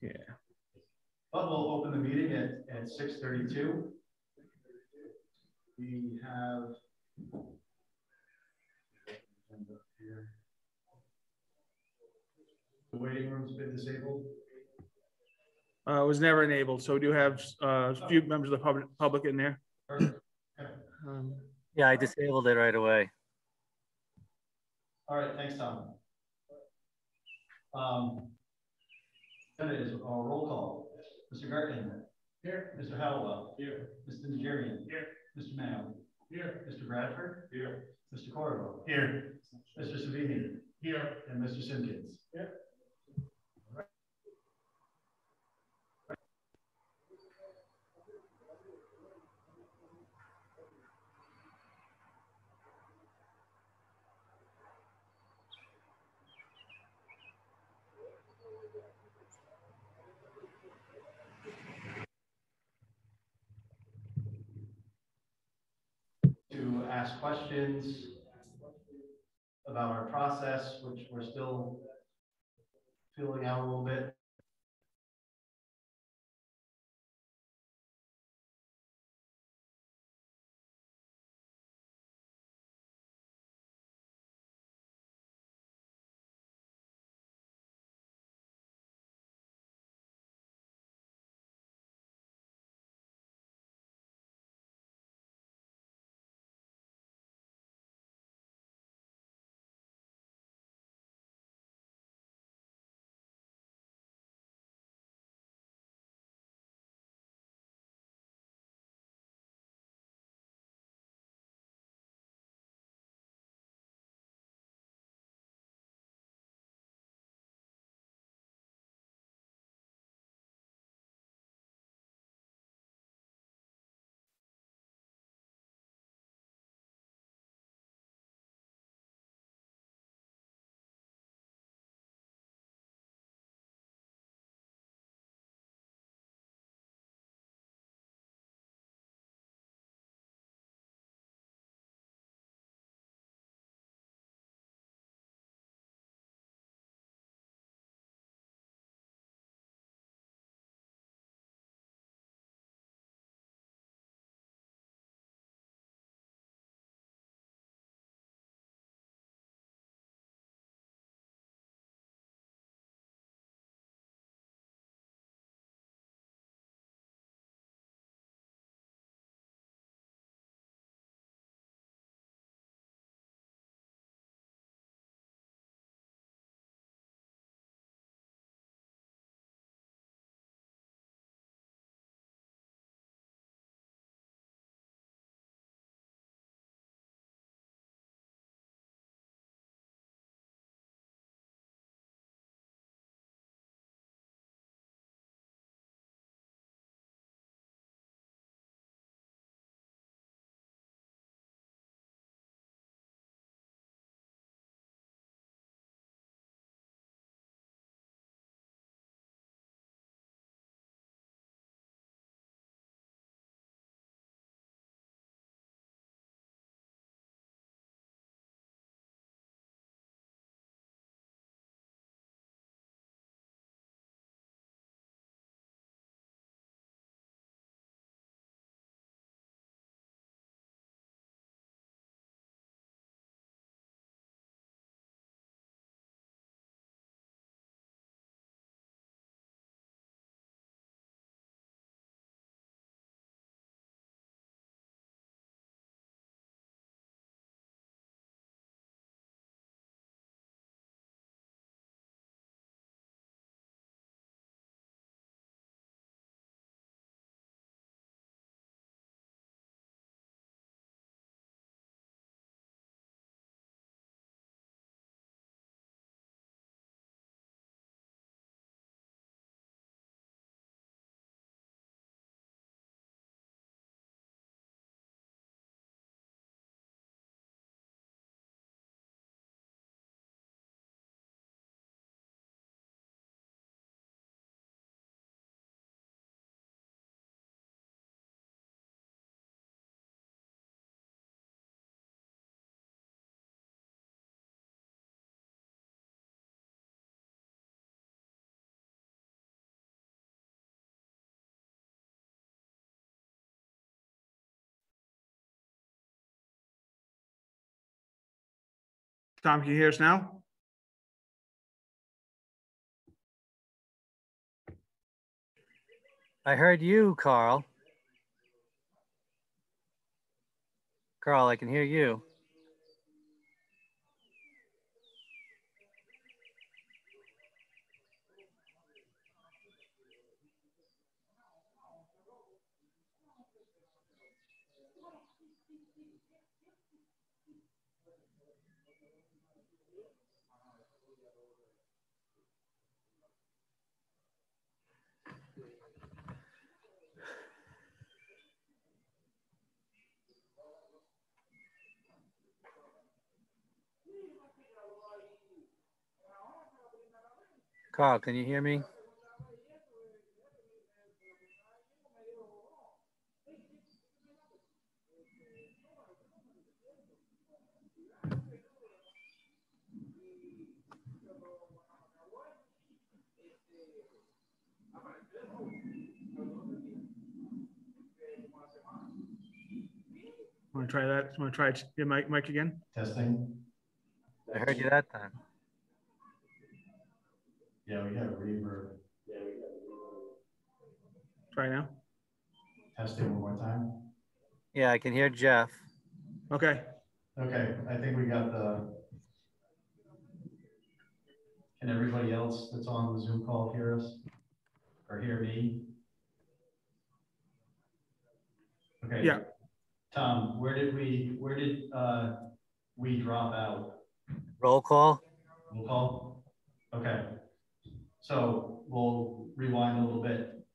Yeah. But we'll open the meeting at 6:32. We have the waiting room's been disabled. It was never enabled, so we do have a few members of the public in there. Perfect. Okay. Yeah, I disabled it right away. All right, thanks, Tom. That is a roll call. Mr. Garkin. Here. Mr. Halliwell. Here. Mr. Nigerian. Here. Mr. Mayo. Here. Mr. Bradford. Here. Mr. Corvo. Here. Mr. Savini. Here. And Mr. Simpkins. Here. To ask questions about our process, which we're still filling out a little bit. Tom, can you hear us now? I heard you, Carl. Carl, I can hear you. Carl, can you hear me? Want to try that? Want to try your mic again? Testing. I heard you that time. Yeah, we have reverb. Try now. Testing one more time. Yeah, I can hear Jeff. Okay. Okay, I think we got the. Can everybody else that's on the Zoom call hear us or hear me? Okay. Yeah. Tom, where did we drop out? Roll call. Roll call? Okay. So we'll rewind a little bit.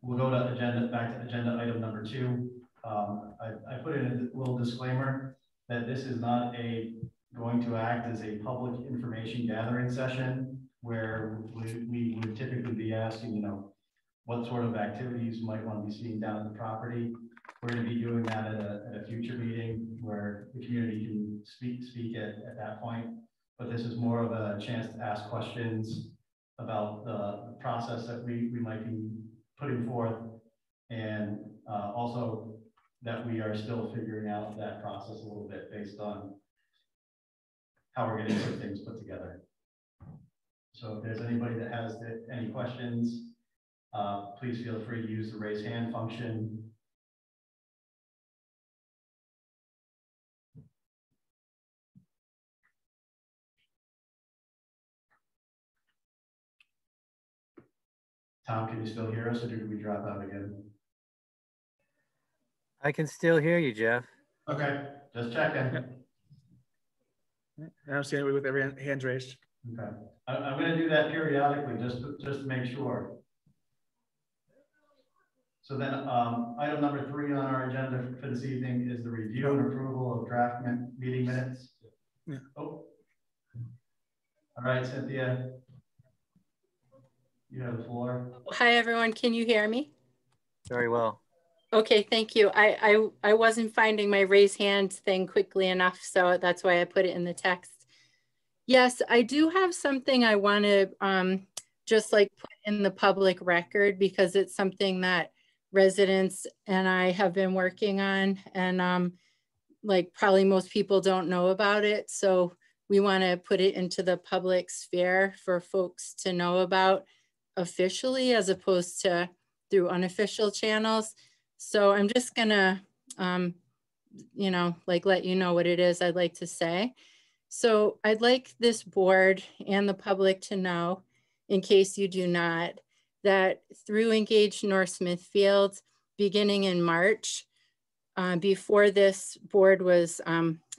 We'll go to back to agenda item number 2. I put in a little disclaimer that this is not going to act as a public information gathering session where we would typically be asking, what sort of activities you might want to be seeing down at the property. We're going to be doing that at a future meeting where the community can speak at that point. But this is more of a chance to ask questions about the process that we might be putting forth, and also that we are still figuring out that process a little bit based on how we're getting some things put together. So if there's anybody that has any questions, please feel free to use the raise hand function. Tom, can you still hear us, or did we drop out again? I can still hear you, Jeff. Okay, just checking. Yep. I don't see anybody with their hands raised. Okay, I'm going to do that periodically just to make sure. So then item number 3 on our agenda for this evening is the review and approval of draft meeting minutes. Yeah. Oh. All right, Cynthia. You have the floor. Hi, everyone. Can you hear me? Very well. Okay, thank you. I wasn't finding my raise hand thing quickly enough, so that's why I put it in the text. Yes, I do have something I want to just like put in the public record because it's something that residents and I have been working on, and like probably most people don't know about it. So we want to put it into the public sphere for folks to know about officially as opposed to through unofficial channels. So I'm just gonna, like let you know what it is I'd like to say. So I'd like this board and the public to know, in case you do not, that through Engage North Smithfield, beginning in March, before this board was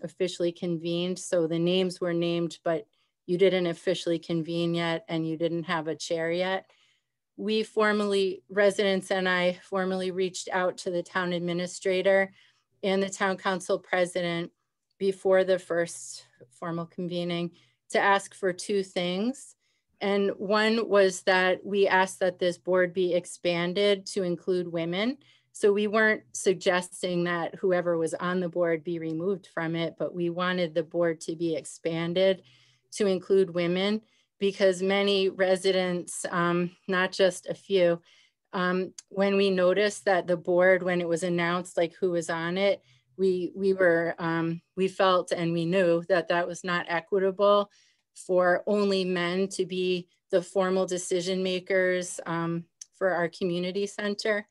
officially convened, so the names were named, but you didn't officially convene yet and you didn't have a chair yet. We formally, residents and I formally reached out to the town administrator and the town council president before the first formal convening to ask for 2 things. And one was that we asked that this board be expanded to include women. So we weren't suggesting that whoever was on the board be removed from it, but we wanted the board to be expanded to include women because many residents, not just a few, when we noticed that the board, when it was announced like who was on it, we felt and we knew that that was not equitable for only men to be the formal decision makers for our community center.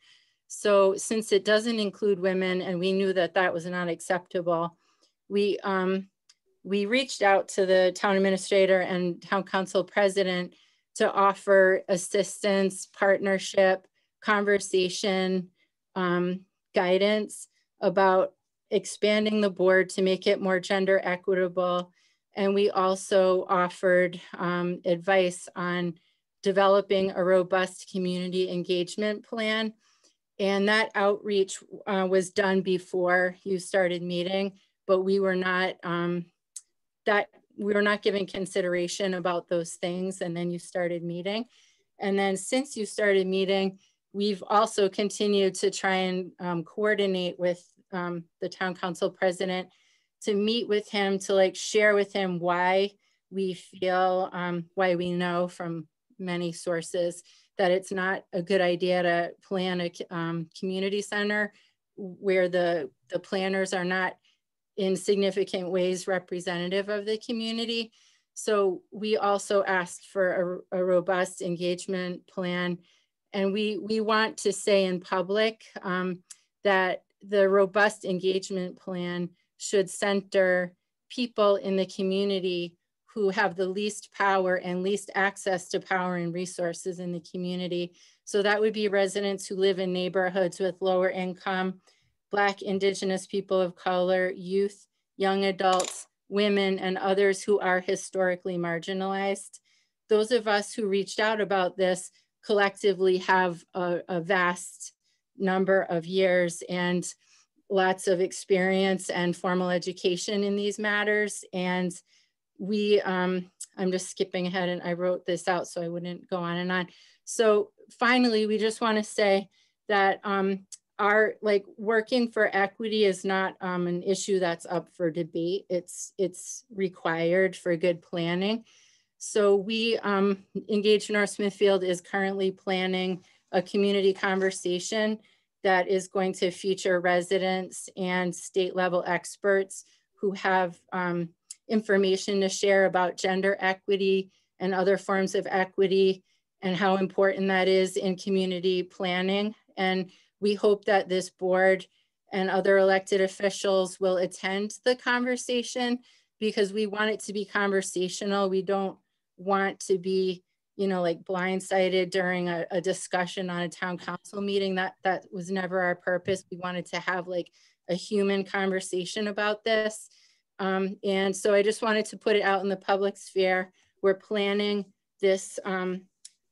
So since it doesn't include women and we knew that that was not acceptable, we reached out to the town administrator and town council president to offer assistance, partnership, conversation, guidance about expanding the board to make it more gender equitable. And we also offered advice on developing a robust community engagement plan. And that outreach was done before you started meeting, but we were not given consideration about those things. And then you started meeting. And then since you started meeting, we've also continued to try and coordinate with the town council president to meet with him, to like share with him why we feel, why we know from many sources that it's not a good idea to plan a community center where the planners are not in significant ways representative of the community. So we also asked for a robust engagement plan. And we want to say in public that the robust engagement plan should center people in the community who have the least power and least access to power and resources in the community. So that would be residents who live in neighborhoods with lower income, Black, Indigenous people of color, youth, young adults, women, and others who are historically marginalized. Those of us who reached out about this collectively have a vast number of years and lots of experience and formal education in these matters. And we, I'm just skipping ahead and I wrote this out so I wouldn't go on and on. So finally, we just want to say that our working for equity is not an issue that's up for debate. It's required for good planning. So we, Engage North Smithfield is currently planning a community conversation that is going to feature residents and state level experts who have information to share about gender equity and other forms of equity and how important that is in community planning. And we hope that this board and other elected officials will attend the conversation because we want it to be conversational. We don't want to be, you know, like blindsided during a discussion on a town council meeting. That was never our purpose. We wanted to have like a human conversation about this. And so I just wanted to put it out in the public sphere. We're planning this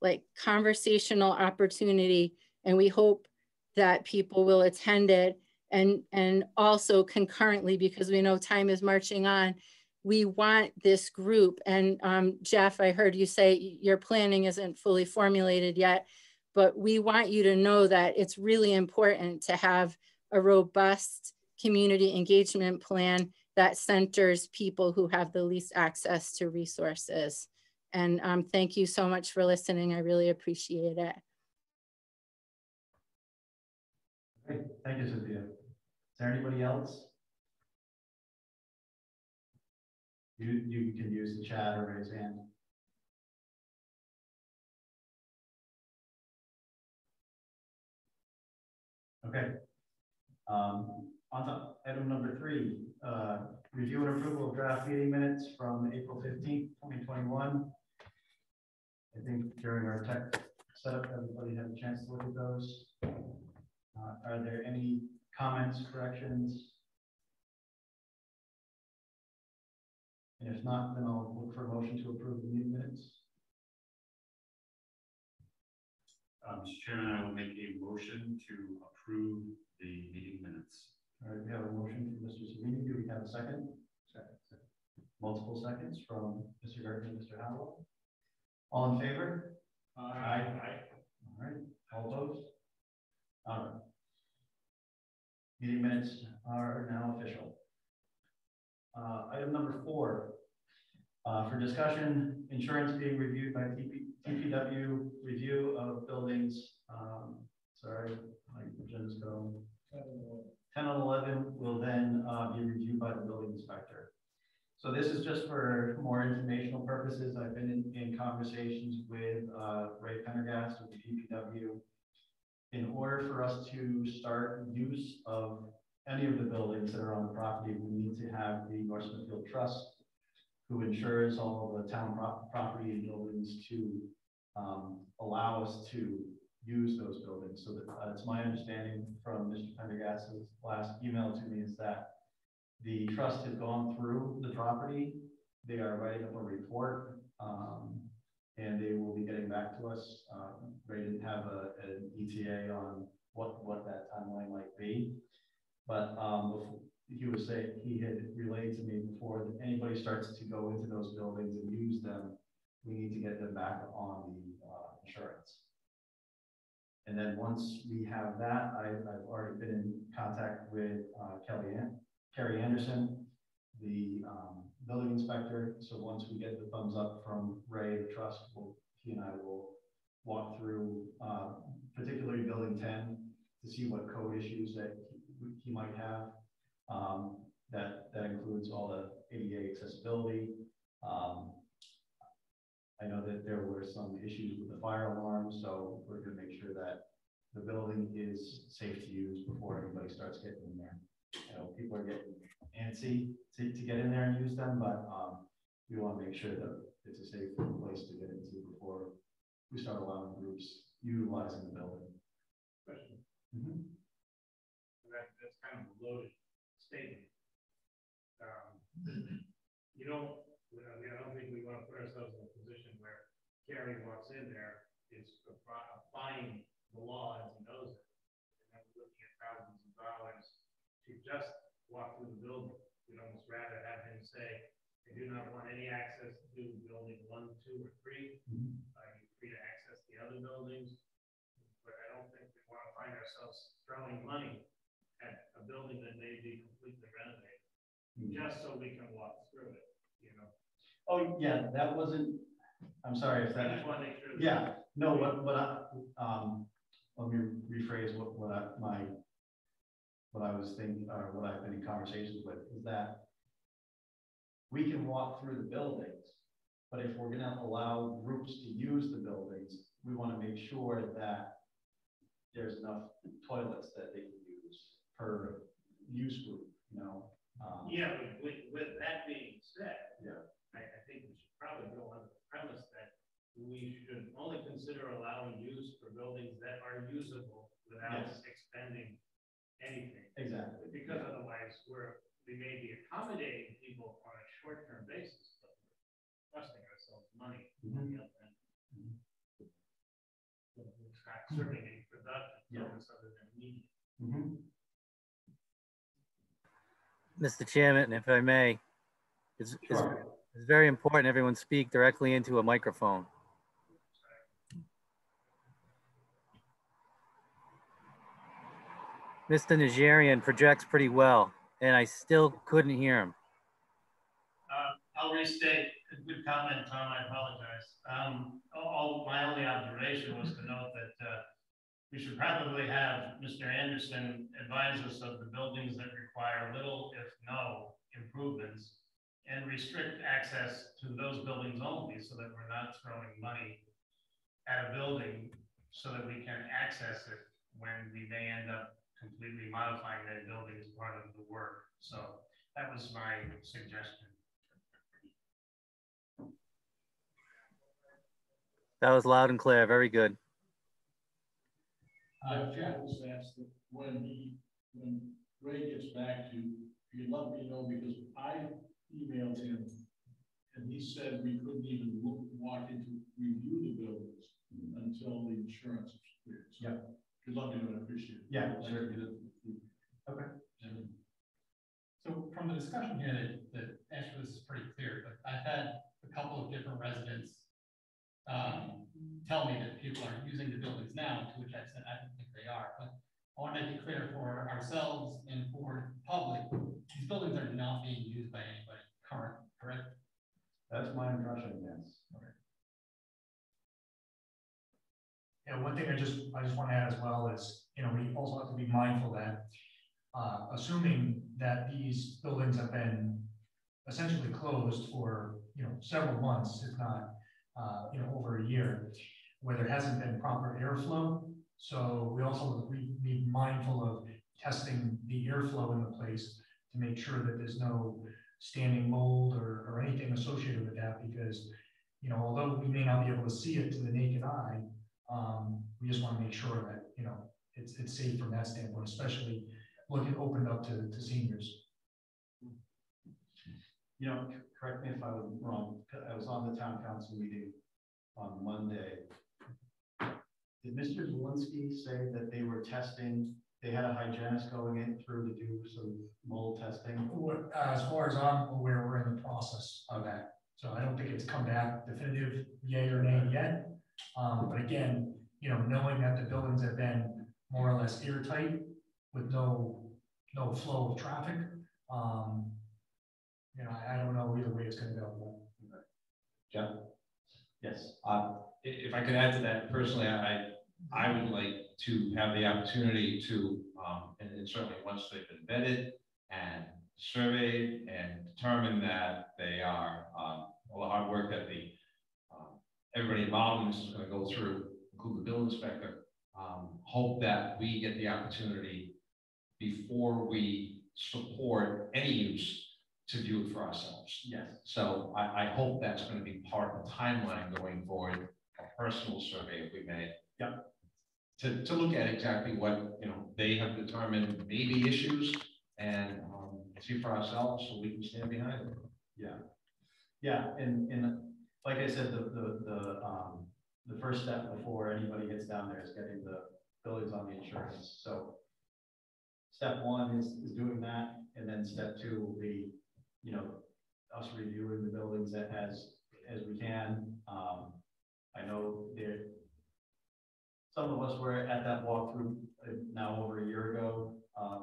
like conversational opportunity, and we hope that people will attend it. And also concurrently, because we know time is marching on, we want this group. And Jeff, I heard you say your planning isn't fully formulated yet, but we want you to know that it's really important to have a robust community engagement plan that centers people who have the least access to resources. And thank you so much for listening. I really appreciate it. Great, thank you, Cynthia. Is there anybody else? You can use the chat or raise hand. Okay. On to item number 3, review and approval of draft meeting minutes from April 15th, 2021. I think during our tech setup, everybody had a chance to look at those. Are there any comments, corrections? And if not, then I'll look for a motion to approve the meeting minutes. Mr. Chairman, I will make a motion to approve the meeting minutes. All right, we have a motion from Mr. Savini. Do we have a second? Second. Multiple seconds from Mr. Gardner and Mr. Halliwell. All in favor? Aye. All right. All opposed? All right. Meeting minutes are now official. Item number 4, for discussion, insurance being reviewed by TPW, review of buildings. Sorry, my agenda's going. 10 and 11 will then be reviewed by the building inspector. So this is just for more informational purposes. I've been in conversations with Ray Pendergast of the DPW. In order for us to start use of any of the buildings that are on the property, we need to have the North Smithfield Trust, who insures all the town property and buildings, to allow us to use those buildings. So that, it's my understanding from Mr. Pendergast's last email to me is that the trust has gone through the property. They are writing up a report, and they will be getting back to us. Ray didn't have an ETA on what that timeline might be, but he was saying, he had relayed to me before, that anybody starts to go into those buildings and use them, we need to get them back on the insurance. And then once we have that, I've already been in contact with Carrie Anderson, the building inspector. So once we get the thumbs up from Ray, the trust, he and I will walk through, particularly building 10, to see what code issues that he might have. That includes all the ADA accessibility. I know that there were some issues with the fire alarm, so we're going to make sure that the building is safe to use before anybody starts getting in there. You know, people are getting antsy to get in there and use them, but we want to make sure that it's a safe place to get into before we start allowing groups utilizing the building. Question. Mm-hmm. That's kind of a loaded statement. You know, I don't think we want to put ourselves in a position where Carrie walks in there, is applying the law as he knows it, and then we're looking at thousands of dollars to just walk through the building. We'd almost rather have him say, I do not want any access to building 1, 2, or 3. You're free to access the other buildings, but I don't think we want to find ourselves throwing money at a building that may be completely renovated, just so we can walk through it, you know? Oh, yeah, that wasn't, I'm sorry if that. I just want to make sure. Yeah, no, what I, let me rephrase what I was thinking, or what I've been in conversations with, is that we can walk through the buildings, but if we're gonna allow groups to use the buildings, we want to make sure that there's enough toilets that they can use per use group, you know? Yeah, but with that being said, Yeah. I think we should probably go on the premise that we should only consider allowing use for buildings that are usable without expending anything. Exactly. Because otherwise we may be accommodating people on a short-term basis, but we're costing ourselves money. On the other end. It's not serving any productive purpose other than immediate. Mr. Chairman, if I may, it's very important everyone speak directly into a microphone. Mr. Nigerian projects pretty well, and I still couldn't hear him. I'll restate a good comment, Tom. I apologize. My only observation was to note that we should probably have Mr. Anderson advise us of the buildings that require little, if no, improvements, and restrict access to those buildings only, so that we're not throwing money at a building so that we can access it when we may end up completely modifying that building as part of the work. So that was my suggestion. That was loud and clear. Very good. Jack was asked that when Ray gets back to you, he'd let me know, because I emailed him and he said we couldn't even walk into review the buildings until the insurance is cleared. So yeah. Good luck, and I appreciate it. Yeah, sure. Okay. So from the discussion here, that actually this is pretty clear, but I've had a couple of different residents tell me that people are using the buildings now, to which I said I don't think they are. But I want to make it clear for ourselves and for the public, these buildings are not being used by anybody currently, correct? That's my impression, yes. Okay. Yeah, one thing I just want to add as well is, you know, we also have to be mindful that assuming that these buildings have been essentially closed for, several months, if not, over a year, where there hasn't been proper airflow. So we also be mindful of testing the airflow in the place to make sure that there's no standing mold or anything associated with that, because, although we may not be able to see it to the naked eye, we just want to make sure that, it's safe from that standpoint, especially looking opened up to seniors. Correct me if I was wrong. I was on the town council meeting on Monday. Did Mr. Zelinski say that they were testing, they had a hygienist going in through to do some mold testing? As far as I'm aware, we're in the process of that. So I don't think it's come back definitive yay or nay yet. But again, knowing that the buildings have been more or less airtight with no flow of traffic, I don't know either way it's going to go. Jeff? Yes. If I could add to that, personally, I would like to have the opportunity to, and certainly once they've been vetted and surveyed and determined that they are, all the hard work that everybody involved in this is going to go through, including the building inspector, hope that we get the opportunity before we support any use to view it for ourselves. Yes. So I hope that's going to be part of the timeline going forward, a personal survey if we may. Yeah. To look at exactly what they have determined may be issues and see for ourselves so we can stand behind it. Yeah. Yeah, and like I said, the first step before anybody gets down there is getting the buildings on the insurance. So step one is doing that, and then step two will be, us reviewing the buildings as we can. I know some of us were at that walkthrough now over a year ago,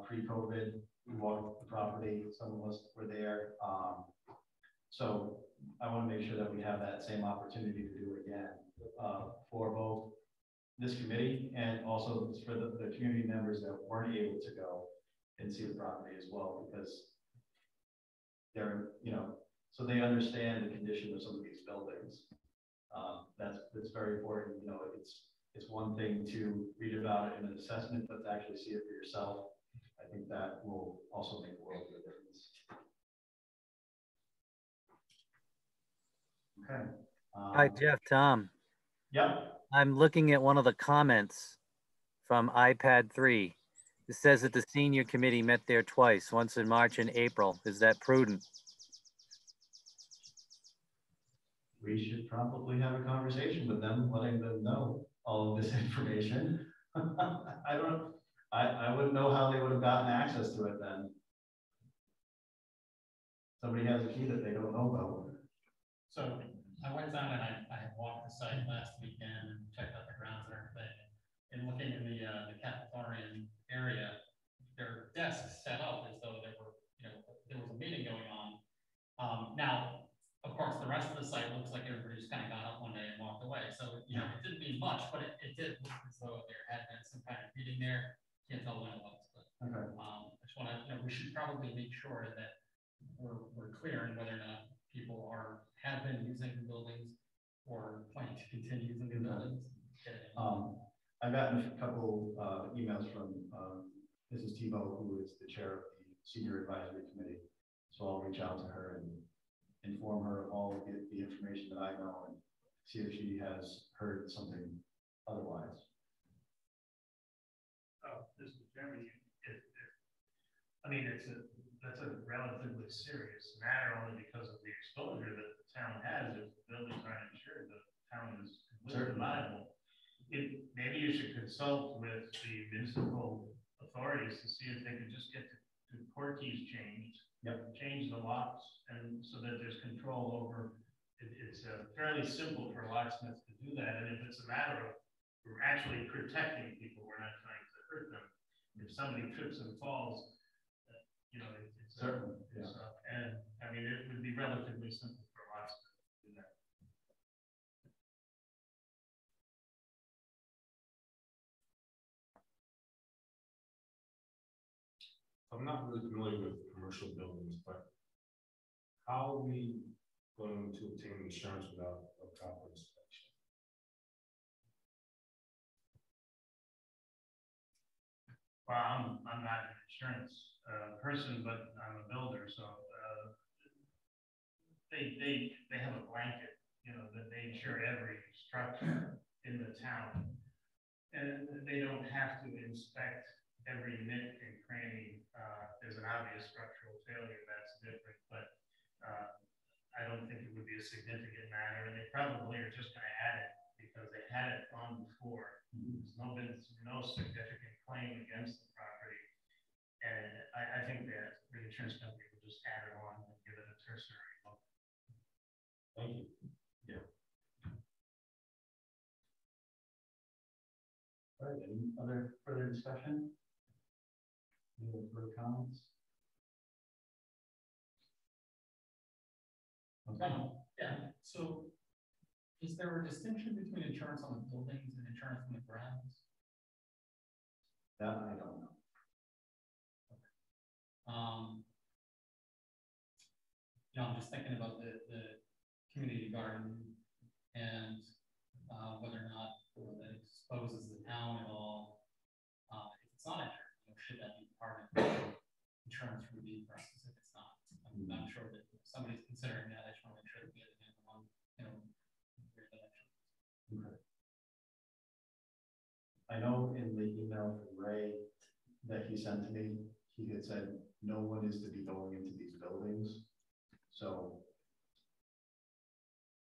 pre-COVID. We walked the property. Some of us were there. So I want to make sure that we have that same opportunity to do it again for both this committee and also for the community members that weren't able to go and see the property as well, because they're, so they understand the condition of some of these buildings. That's very important. It's one thing to read about it in an assessment, but to actually see it for yourself, I think that will also make a world of difference. Okay. Hi, Jeff, Tom. Yep. I'm looking at one of the comments from iPad 3. It says that the senior committee met there twice, once in March and April. Is that prudent? We should probably have a conversation with them, letting them know all of this information. I wouldn't know how they would have gotten access to it then. Somebody has a key that they don't know about. So I went down and I walked the site last weekend and checked out the grounds and everything. And looking in the cafetorian area, their desks set up as though there was a meeting going on. Now, of course, the rest of the site looks like everybody just kind of got up one day and walked away. So, it didn't mean much, but it did look as though there had been some kind of meeting there. Can't tell when it was, but Okay. I just want to, we should probably make sure that we're clear on whether or not people have been using the buildings or plan to continue using the buildings. I've gotten a couple emails from Mrs. Tebow, who is the chair of the Senior Advisory Committee. So I'll reach out to her and inform her of all the information that I know and see if she has heard something otherwise. Mr. Chairman, that's a relatively serious matter only because of the exposure that the town has. If the buildings aren't insured, the town is completely liable. Maybe you should consult with the municipal authorities to see if they could just get the port keys changed. Yep. Change the locks, and so that there's control over. It's fairly simple for locksmiths to do that, and if it's a matter of we're actually protecting people, we're not trying to hurt them. If somebody trips and falls, it's certainly, and I mean it would be relatively simple for locksmiths to do that. I'm not really familiar with commercial buildings, but how are we going to obtain insurance without a proper inspection? Well, I'm not an insurance person, but I'm a builder, so they have a blanket, you know, that they insure every structure in the town, and they don't have to inspect every nook and cranny. There's an obvious structural failure, that's different, but I don't think it would be a significant matter, and they probably are just going to add it because they had it on before. There's no significant claim against the property, and I think that the insurance company will just add it on and give it a tertiary look. Thank you. Yeah. All right, any other further discussion? Any other further comments? Okay. Yeah, so is there a distinction between insurance on the buildings and insurance on the grounds? That I don't know. You know, I'm just thinking about the community garden and whether or not it exposes the town at all. If it's not insured, you know, should that be part of the insurance review process? If it's not, I'm sure that if somebody's considering that, I just want to make sure that we have the handle on, you know, where that actually is. Okay. I know in the email from Ray that he sent to me, he had said no one is to be going into these buildings. So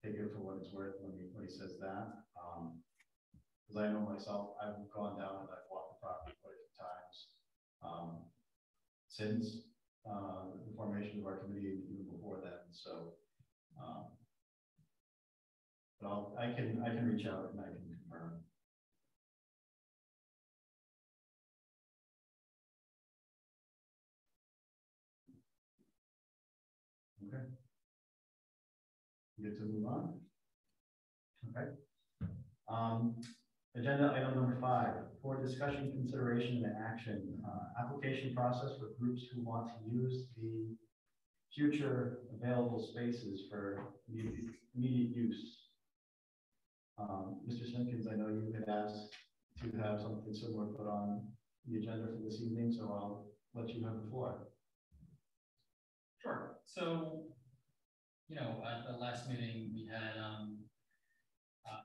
take it for what it's worth when he says that. Because I know myself, I've gone down and I've walked the property quite a few times since the formation of our committee, even before then. So, but I can reach out and I can confirm. Okay. Good to move on. Okay. Agenda item number 5, for discussion, consideration, and action, application process for groups who want to use the future available spaces for immediate use. Mr. Simpkins, I know you had asked to have something similar put on the agenda for this evening, so I'll let you have the floor. Sure. So, you know, at the last meeting, we had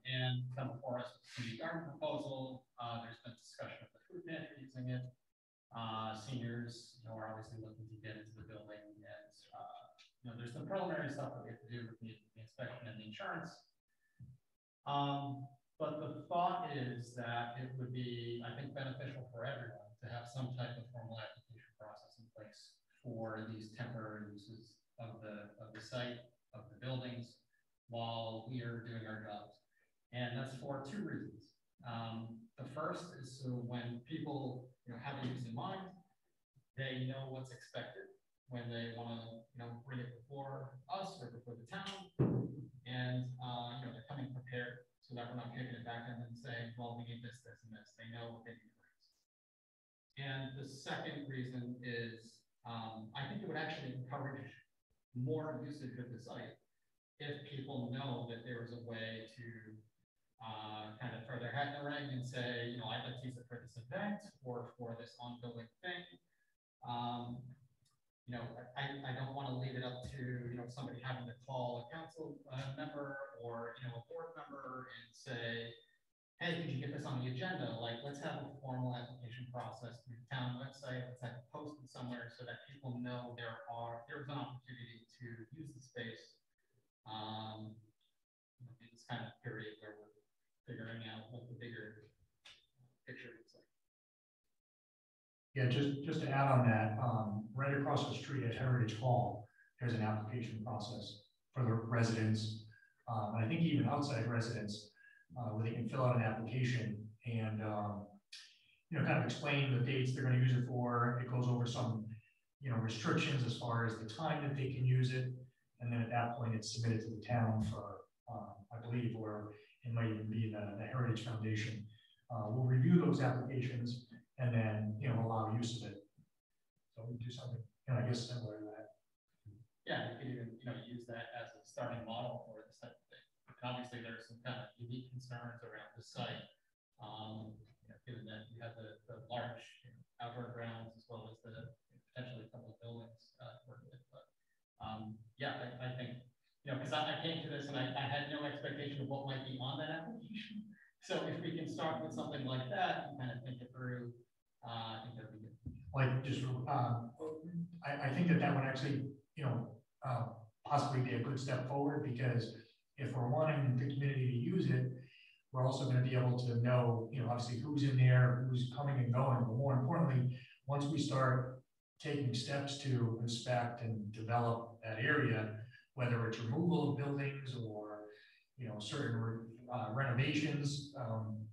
Ann come before us with the community garden proposal. There's been discussion of the food pantry using it. Seniors, you know, are obviously looking to get into the building, and you know, there's some preliminary stuff that we have to do with the inspection and the insurance. But the thought is that it would be, I think, beneficial for everyone to have some type of formal application process in place for these temporary uses of the site, of the buildings, while we are doing our jobs. And that's for 2 reasons. The first is so when people, you know, have a use in mind, they know what's expected when they want to, you know, bring it before us or before the town, and you know, they're coming prepared so that we're not kicking it back and then saying, well, we need this, this, and this. They know what they need to bring. And the second reason is, I think it would actually encourage more usage of the site if people know that there is a way to kind of throw their hat in the ring and say, you know, I'd like to use it for this event or for this ongoing thing. You know, I don't want to leave it up to, you know, somebody having to call a council member or, you know, a board member and say, hey, could you get this on the agenda? Like, let's have a formal application process through the town website. Let's have it posted somewhere so that people know there's an opportunity to use the space. In this kind of period where we're figuring out what the bigger picture looks like. Yeah, just to add on that, right across the street at Heritage Hall, there's an application process for the residents. And I think even outside residents, where they can fill out an application and, you know, kind of explain the dates they're going to use it for. It goes over some, you know, restrictions as far as the time that they can use it. And then at that point, it's submitted to the town for, I believe, or it might even be the Heritage Foundation. We'll review those applications and then, you know, allow use of it. So we do something, I guess similar to that. Yeah, you could even, use that as a starting model for this type of thing. And obviously, there are some kind of unique concerns around the site. Given that you have the large outdoor grounds as well as the potentially a couple of buildings to work with. But yeah, I think, because I came to this and I had no expectation of what might be on that application. So if we can start with something like that and kind of think it through, I think that would be good. Like just, I think that would actually, possibly be a good step forward, because if we're wanting the community to use it, we're also going to be able to know, obviously who's in there, who's coming and going. But more importantly, once we start taking steps to inspect and develop that area, whether it's removal of buildings or, certain renovations,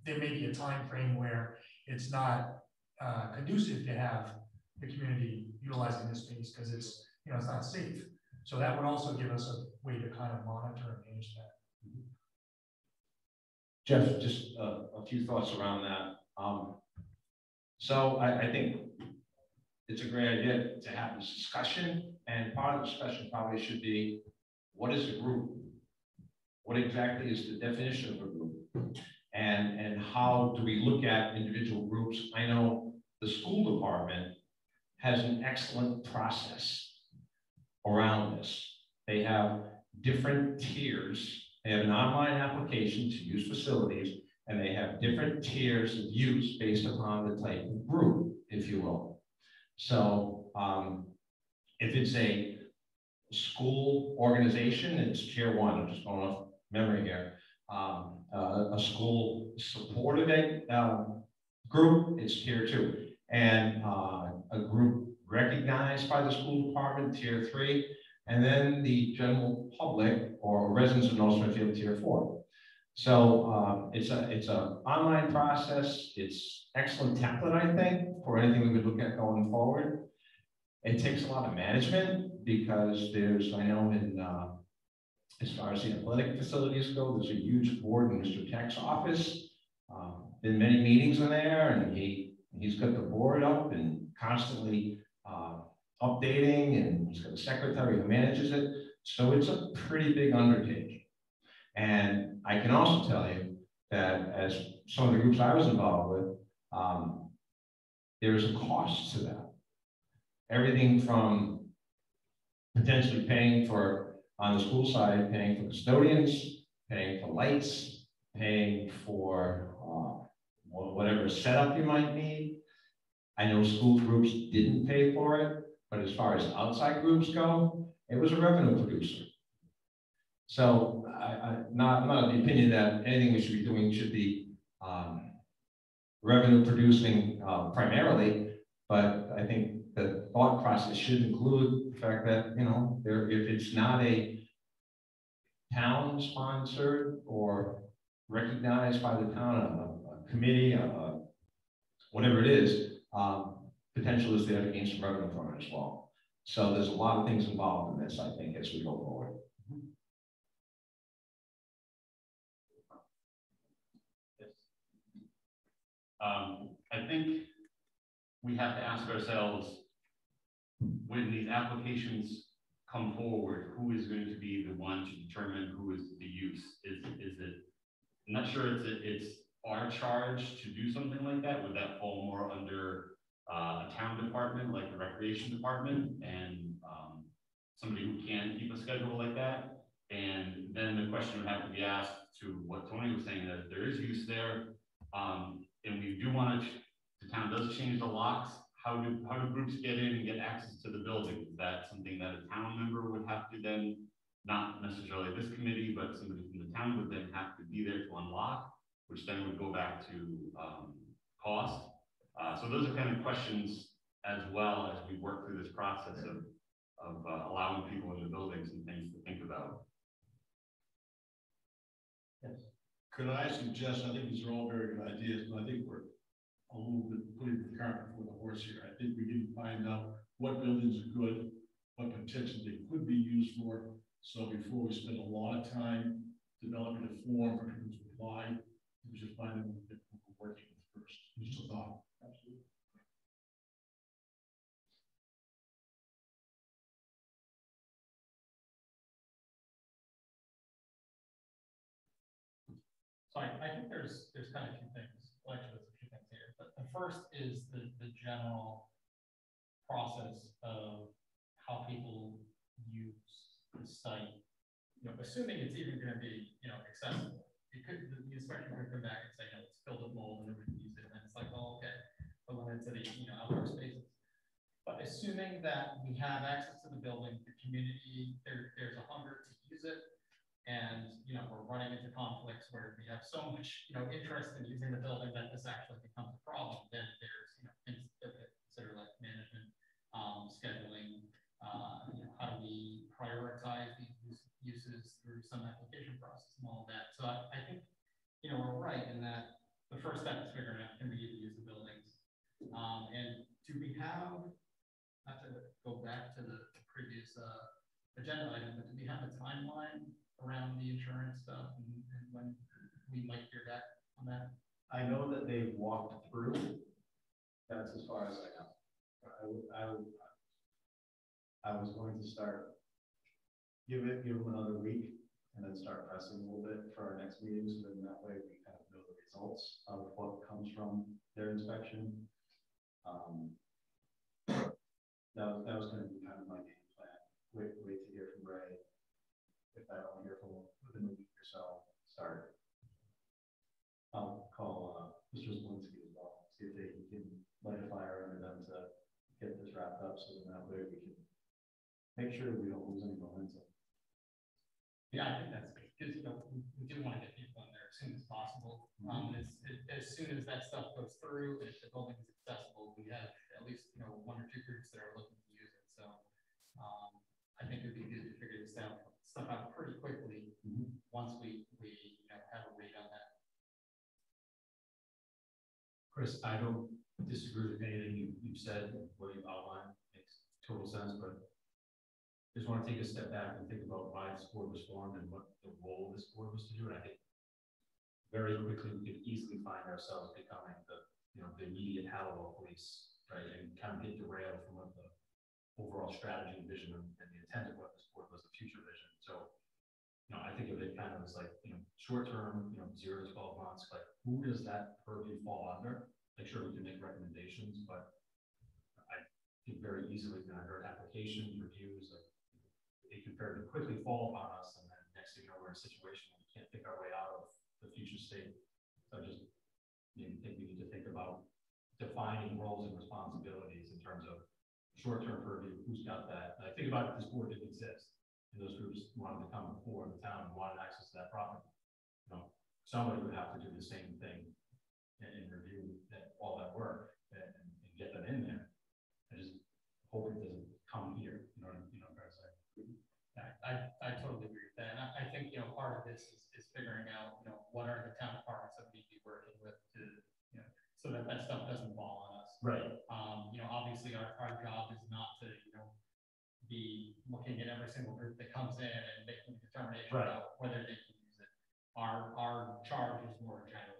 there may be a time frame where it's not conducive to have the community utilizing this space because it's, it's not safe. So that would also give us a way to kind of monitor and manage that. Jeff, just a few thoughts around that. So I think it's a great idea to have this discussion, and part of the discussion probably should be, what is a group? What exactly is the definition of a group? And how do we look at individual groups? I know the school department has an excellent process around this. They have different tiers. They have an online application to use facilities, and they have different tiers of use based upon the type of group, if you will. So if it's a school organization, it's tier 1. I'm just going off memory here. A school supported group, it's tier 2. And a group recognized by the school department, tier 3. And then the general public or residents of North Smithfield, tier 4. So it's an online process. It's excellent template, I think, for anything we would look at going forward. It takes a lot of management because there's, I know in, as far as the athletic facilities go, there's a huge board in Mr. Tech's office. Been many meetings in there, and he's got the board up and constantly updating, and he's got a secretary who manages it. So it's a pretty big undertaking. And I can also tell you that as some of the groups I was involved with, there's a cost to that. Everything from potentially paying for, on the school side, paying for custodians, paying for lights, paying for whatever setup you might need. I know school groups didn't pay for it, but as far as outside groups go, it was a revenue producer. So I'm not of the opinion that anything we should be doing should be revenue producing primarily, but I think the thought process should include the fact that, if it's not a town sponsored or recognized by the town, a committee, whatever it is, potential is there to gain some revenue from it as well. So there's a lot of things involved in this, I think, as we go forward. Yes. I think we have to ask ourselves, when these applications come forward, who is going to be the one to determine who is the use? Is it, I'm not sure it's our charge to do something like that. Would that fall more under a town department like the recreation department and somebody who can keep a schedule like that? And then the question would have to be asked to what Tony was saying, that there is use there, and we do want to, the town does change the locks. How do groups get in and get access to the building? Is that something that a town member would have to then, not necessarily this committee, but somebody from the town would then have to be there to unlock, which then would go back to cost. So those are kind of questions as well as we work through this process of allowing people in the buildings and things to think about. Yes. Could I suggest, I think these are all very good ideas, but I think we're a little bit putting the cart before the horse here. I think we need to find out what buildings are good, what potential they could be used for. So before we spend a lot of time developing a form for people to apply, we should find out what we're working with first. Just a thought. Absolutely. So I think there's kind of two things. Well, actually, there's a few things here. But the first is the general process of how people use the site. You know, assuming it's even going to be, you know, accessible. It could, the inspection could come back and say, you know, it's filled with mold and nobody can use it. And then it's like, oh, okay, but when it's the, you know, outdoor spaces. But assuming that we have access to the building, the community, there's a hunger to use it, and you know we're running into conflicts where we have so much interest in using the building that this actually becomes a problem, then there's things that we consider like management, scheduling, how do we prioritize these uses through some application process and all of that. So I think we're right in that the first step is figuring out can we even use the buildings, and do we have, not to go back to the previous agenda item, but do we have a timeline around the insurance stuff and when we might hear back on that? I know that they've walked through. That's as far as I know. I was going to start, give them another week and then start pressing a little bit for our next meeting, so then that way we kind of know the results of what comes from their inspection. That was going to be kind of my game plan. Wait to hear from Ray. If I don't hear from him within a week or so, start. I'll call Mr. Zielinski as well, see if he can light a fire under them to get this wrapped up, so then that way we can make sure we don't lose any momentum. Yeah, I think that's good, because we do want to get people in there as soon as possible. As soon as that stuff goes through, if the building is accessible, we have at least one or two groups that are looking to use it. So I think it'd be good to figure this stuff out pretty quickly once we have a read on that. Chris, I don't disagree with anything you've said. What you've outlined makes total sense, but just want to take a step back and think about why this board was formed and what the role of this board was to do. And I think very quickly we could easily find ourselves becoming the immediate Halliwell police, right? And kind of get derailed from what the overall strategy and vision and the intent of what this board was, the future vision. So, I think of it kind of as like, short term, 0 to 12 months, like who does that purview fall under? Like, sure, we can make recommendations, but I think very easily when I heard applications, reviews, like it could very quickly fall upon us. And then next thing you know, we're in a situation where we can't think our way out of the future state. So I just maybe think we need to think about defining roles and responsibilities in terms of short-term purview, who's got that. And I think about if this board didn't exist and those groups wanted to come before the town and wanted access to that property, somebody would have to do the same thing and review all that work and get them in there. I just hope it doesn't come here. You know what I'm trying to say? I totally agree with that. And I think part of this is figuring out what are the town departments that we need to be working with to so that stuff doesn't fall on us. Right. Obviously our job is not to be looking at every single group that comes in and making a determination about whether they can use it. Our charge is more general.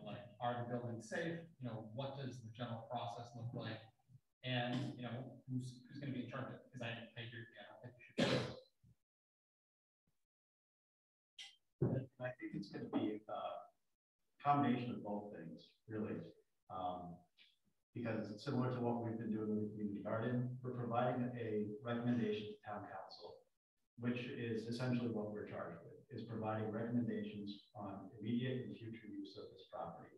Like, are the buildings safe? What does the general process look like? And who's going to be in charge of it? Because I agree. I don't think we should. I think it's going to be a combination of both things, really. Because similar to what we've been doing with the community garden, we're providing a recommendation to town council, which is essentially what we're charged with, is providing recommendations on immediate and future use of this property.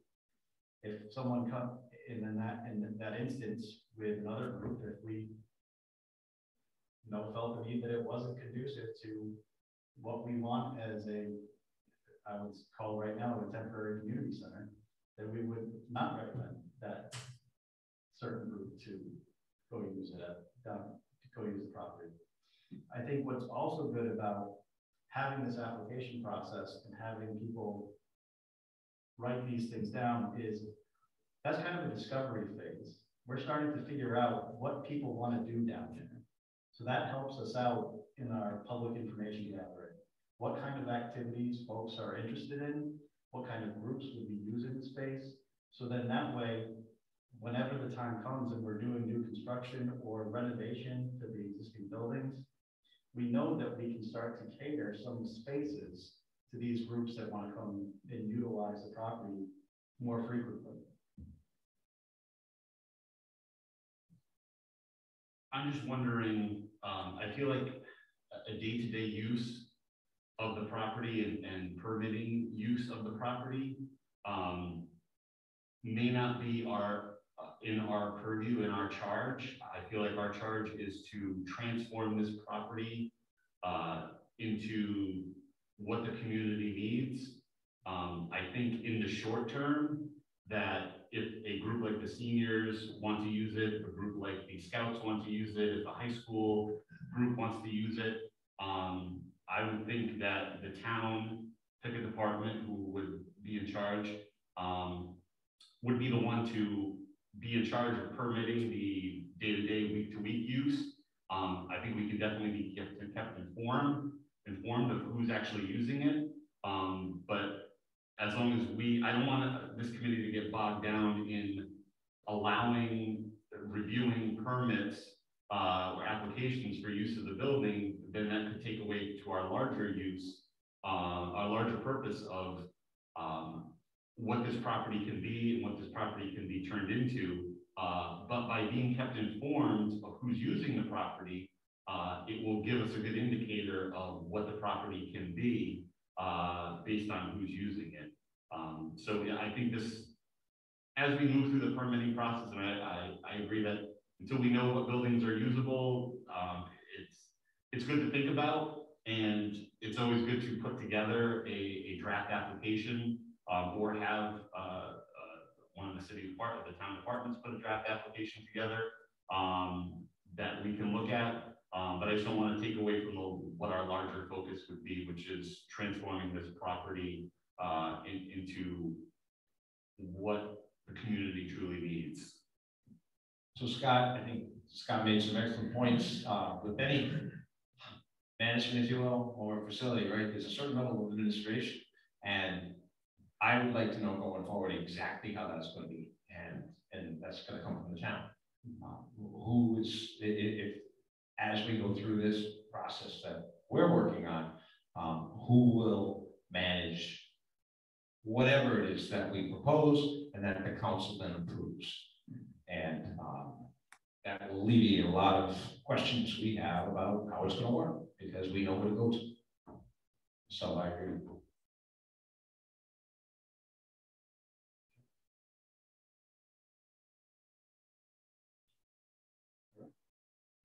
If someone comes in that instance with another group, if we felt the need that it wasn't conducive to what we want as I would call right now a temporary community center, then we would not recommend that certain group to go use it to go use the property. I think what's also good about having this application process and having people write these things down is that's kind of a discovery phase. We're starting to figure out what people want to do down there. So that helps us out in our public information gathering. What kind of activities folks are interested in, what kind of groups would be using the space. So then that way, whenever the time comes and we're doing new construction or renovation to the existing buildings, we know that we can start to cater some spaces to these groups that want to come and utilize the property more frequently. I'm just wondering, I feel like a day-to-day use of the property and permitting use of the property may not be in our purview, in our charge. I feel like our charge is to transform this property into what the community needs. I think in the short term, that if a group like the seniors want to use it, a group like the Scouts want to use it, if a high school group wants to use it, I would think that the town, pick a department who would be in charge, would be the one to be in charge of permitting the day-to-day, week-to-week use. I think we can definitely be kept informed of who's actually using it. But as long as I don't want this committee to get bogged down in reviewing permits or applications for use of the building, then that could take away to our larger use, our larger purpose of what this property can be and what this property can be turned into. But by being kept informed of who's using the property, it will give us a good indicator of what the property can be based on who's using it. So yeah, I think as we move through the permitting process, and I agree that until we know what buildings are usable, it's good to think about, and it's always good to put together a draft application or have one of the town departments put a draft application together that we can look at. But I just don't want to take away from what our larger focus would be, which is transforming this property into what the community truly needs. So Scott, I think Scott made some excellent points. With any management, if you will, or facility, right, there's a certain level of administration. And I would like to know going forward exactly how that's going to be. And that's going to come from the town. Who is, if as we go through this process that we're working on, who will manage whatever it is that we propose and that the council then approves. And that will alleviate a lot of questions we have about how it's going to work, because we know where to go to. So I agree.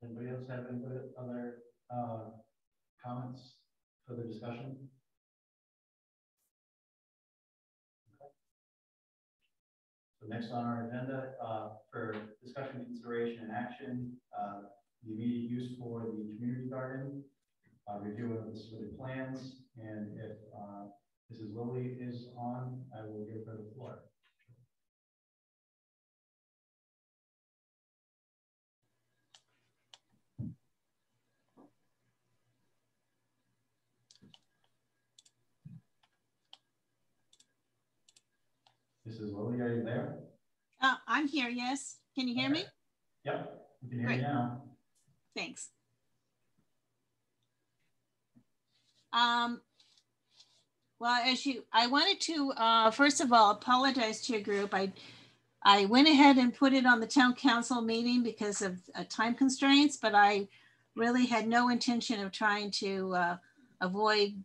Anybody else have any other comments for the discussion? Okay. So next on our agenda for discussion, consideration, and action, the immediate use for the community garden, review of the submitted plans, and if Mrs. Lilly is on, I will give her the floor. Mrs. Lilly, are you there? I'm here, yes. Can you hear me? Yep, we can hear you now. Thanks. Well, I wanted to, first of all, apologize to your group. I went ahead and put it on the town council meeting because of time constraints, but I really had no intention of trying to avoid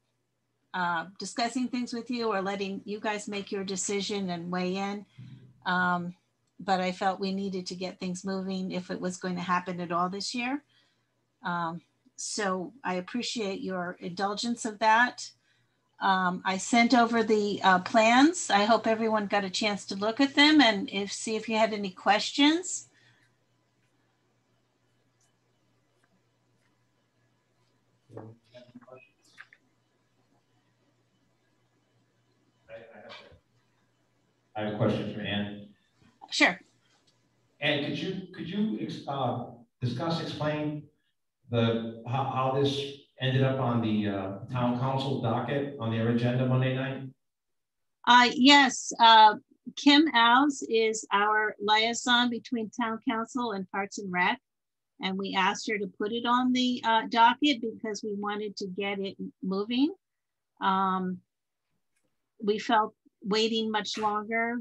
discussing things with you or letting you guys make your decision and weigh in. But I felt we needed to get things moving if it was going to happen at all this year. So I appreciate your indulgence of that. I sent over the plans. I hope everyone got a chance to look at them and see if you had any questions. I have a question for Ann. Sure. And could you explain how this ended up on the town council docket on their agenda Monday night? Yes, Kim Alves is our liaison between town council and Parks and Rec. And we asked her to put it on the docket because we wanted to get it moving. we felt waiting much longer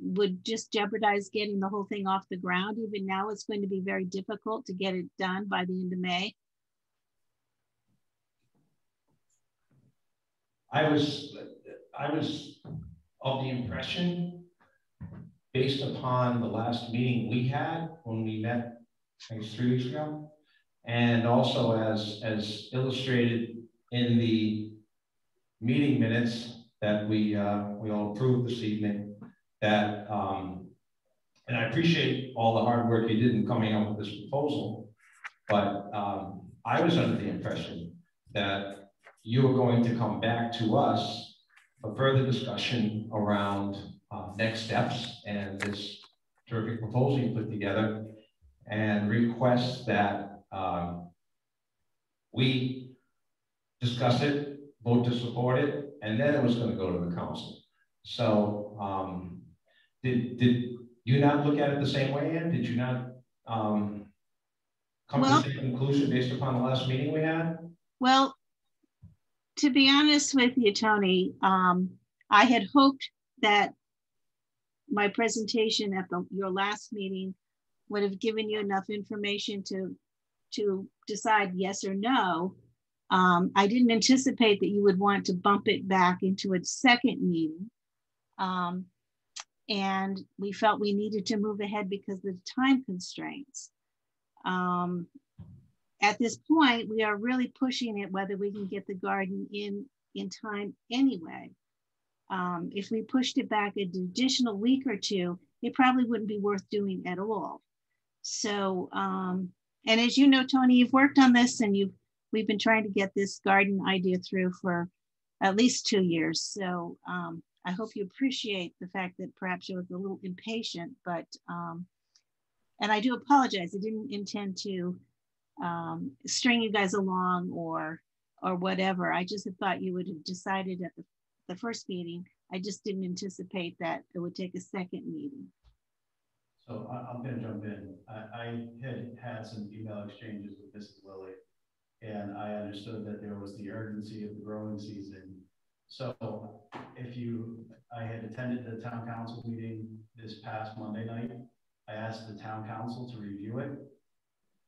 would just jeopardize getting the whole thing off the ground. Even now, it's going to be very difficult to get it done by the end of May. I was of the impression, based upon the last meeting we had when we met, I think 3 weeks ago, and also as illustrated in the meeting minutes that we all approved this evening, that and I appreciate all the hard work you did in coming up with this proposal, but I was under the impression that you were going to come back to us for further discussion around next steps and this terrific proposal you put together, and request that we discuss it, vote to support it, and then it was going to go to the council. So did you not look at it the same way, Ann? Did you not come to the same conclusion based upon the last meeting we had? Well, to be honest with you, Tony, I had hoped that my presentation at your last meeting would have given you enough information to decide yes or no. I didn't anticipate that you would want to bump it back into a second meeting. And we felt we needed to move ahead because of the time constraints. At this point, we are really pushing it whether we can get the garden in time anyway. If we pushed it back an additional week or two, it probably wouldn't be worth doing at all. So, and as you know, Tony, you've worked on this and we've been trying to get this garden idea through for at least 2 years. So I hope you appreciate the fact that perhaps you was a little impatient, but, and I do apologize. I didn't intend to string you guys along or whatever. I just thought you would have decided at the first meeting. I just didn't anticipate that it would take a second meeting. So I'm going to jump in. I had some email exchanges with Mrs. Lilly, and I understood that there was the urgency of the growing season. So I had attended the town council meeting this past Monday night. I asked the town council to review it,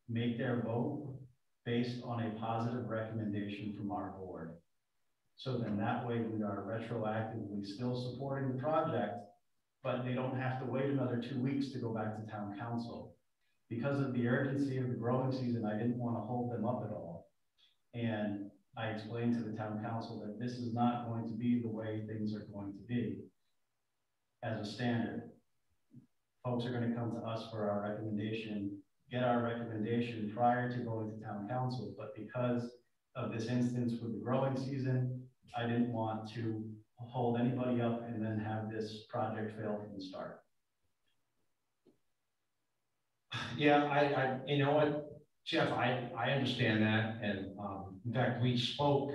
make their vote based on a positive recommendation from our board. So then that way we are retroactively still supporting the project, but they don't have to wait another 2 weeks to go back to town council. Because of the urgency of the growing season, I didn't want to hold them up at all. And I explained to the town council that this is not going to be the way things are going to be as a standard. Folks are going to come to us for our recommendation, get our recommendation prior to going to town council. But because of this instance with the growing season, I didn't want to hold anybody up and then have this project fail from the start. Yeah, I you know what, Jeff, I understand that. And in fact, we spoke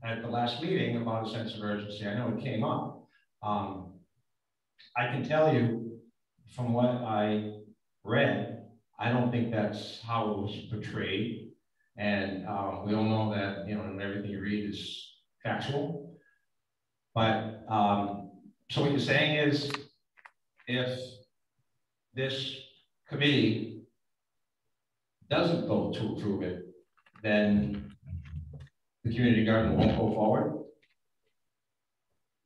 at the last meeting about a sense of urgency. I know it came up. I can tell you from what I read, I don't think that's how it was portrayed. And we all know that, you know, everything you read is factual. But so what you're saying is, if this committee doesn't vote to approve it, then the community garden won't go forward?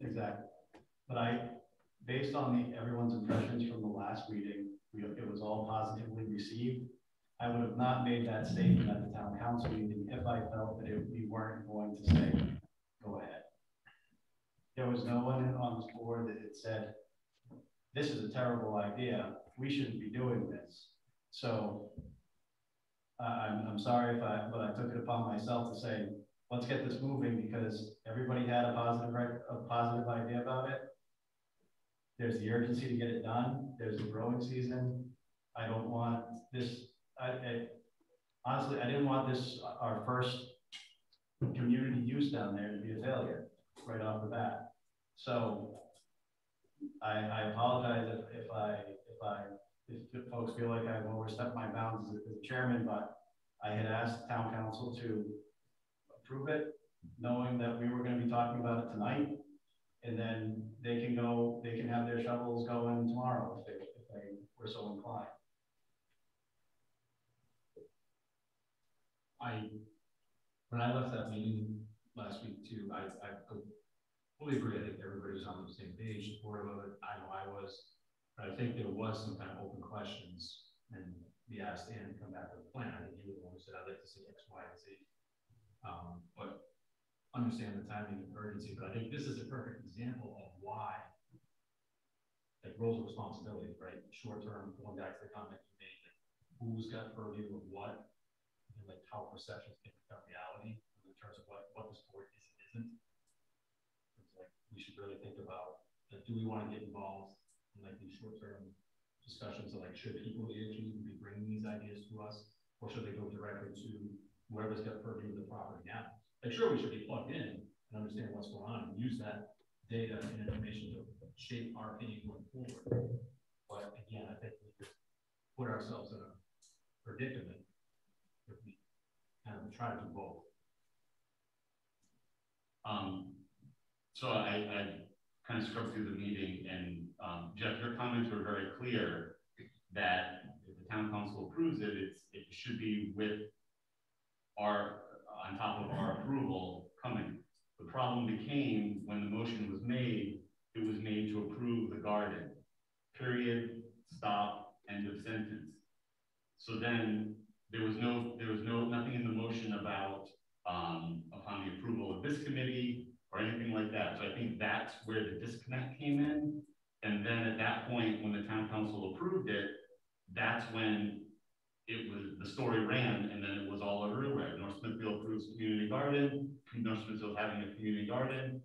Exactly. But based on everyone's impressions from the last meeting, it was all positively received. I would have not made that statement at the town council meeting if I felt that we weren't going to say, go ahead. There was no one on this board that had said, this is a terrible idea, we shouldn't be doing this. So I'm sorry but I took it upon myself to say, let's get this moving, because everybody had a positive idea about it. There's the urgency to get it done. There's the growing season. I don't want this, honestly, I didn't want this, our first community use down there, to be a failure right off the bat. So I apologize if folks feel like I've overstepped my bounds as a chairman, but I had asked town council to approve it, knowing that we were going to be talking talking about it tonight. And then they can go, they can have their shovels going tomorrow if they were so inclined. When I left that meeting last week too, I fully agree. I think everybody was on the same page, supportive of it. I know I was, but I think there was some kind of open questions, and we asked Ann to come back with a plan. I think you were the one who said, I'd like to see X, Y, and Z. But understand the timing and urgency, but I think this is a perfect example of why, like, roles of responsibility, right? Short term, going back to the comment you made, like, who's got purview of what, and like how perceptions can become reality in terms of what this board is and isn't. It's like, we should really think about, like, do we want to get involved in like these short term discussions of like, should people be bringing these ideas to us, or should they go directly to whoever's got purview of the property now? Like, sure, we should be plugged in and understand what's going on and use that data and information to shape our opinion going forward. But again, I think we could put ourselves in a predicament if we kind of try to do both. So I kind of scrubbed through the meeting, and Jeff, your comments were very clear that if the town council approves it, it should be with our, on top of our approval coming. The problem became when the motion was made, it was made to approve the garden. Period, stop, end of sentence. So then there was nothing in the motion about upon the approval of this committee or anything like that. So I think that's where the disconnect came in. And then at that point, when the town council approved it, that's when it was, the story ran, and then it was all everywhere. North Smithfield approves community garden, North Smithfield having a community garden.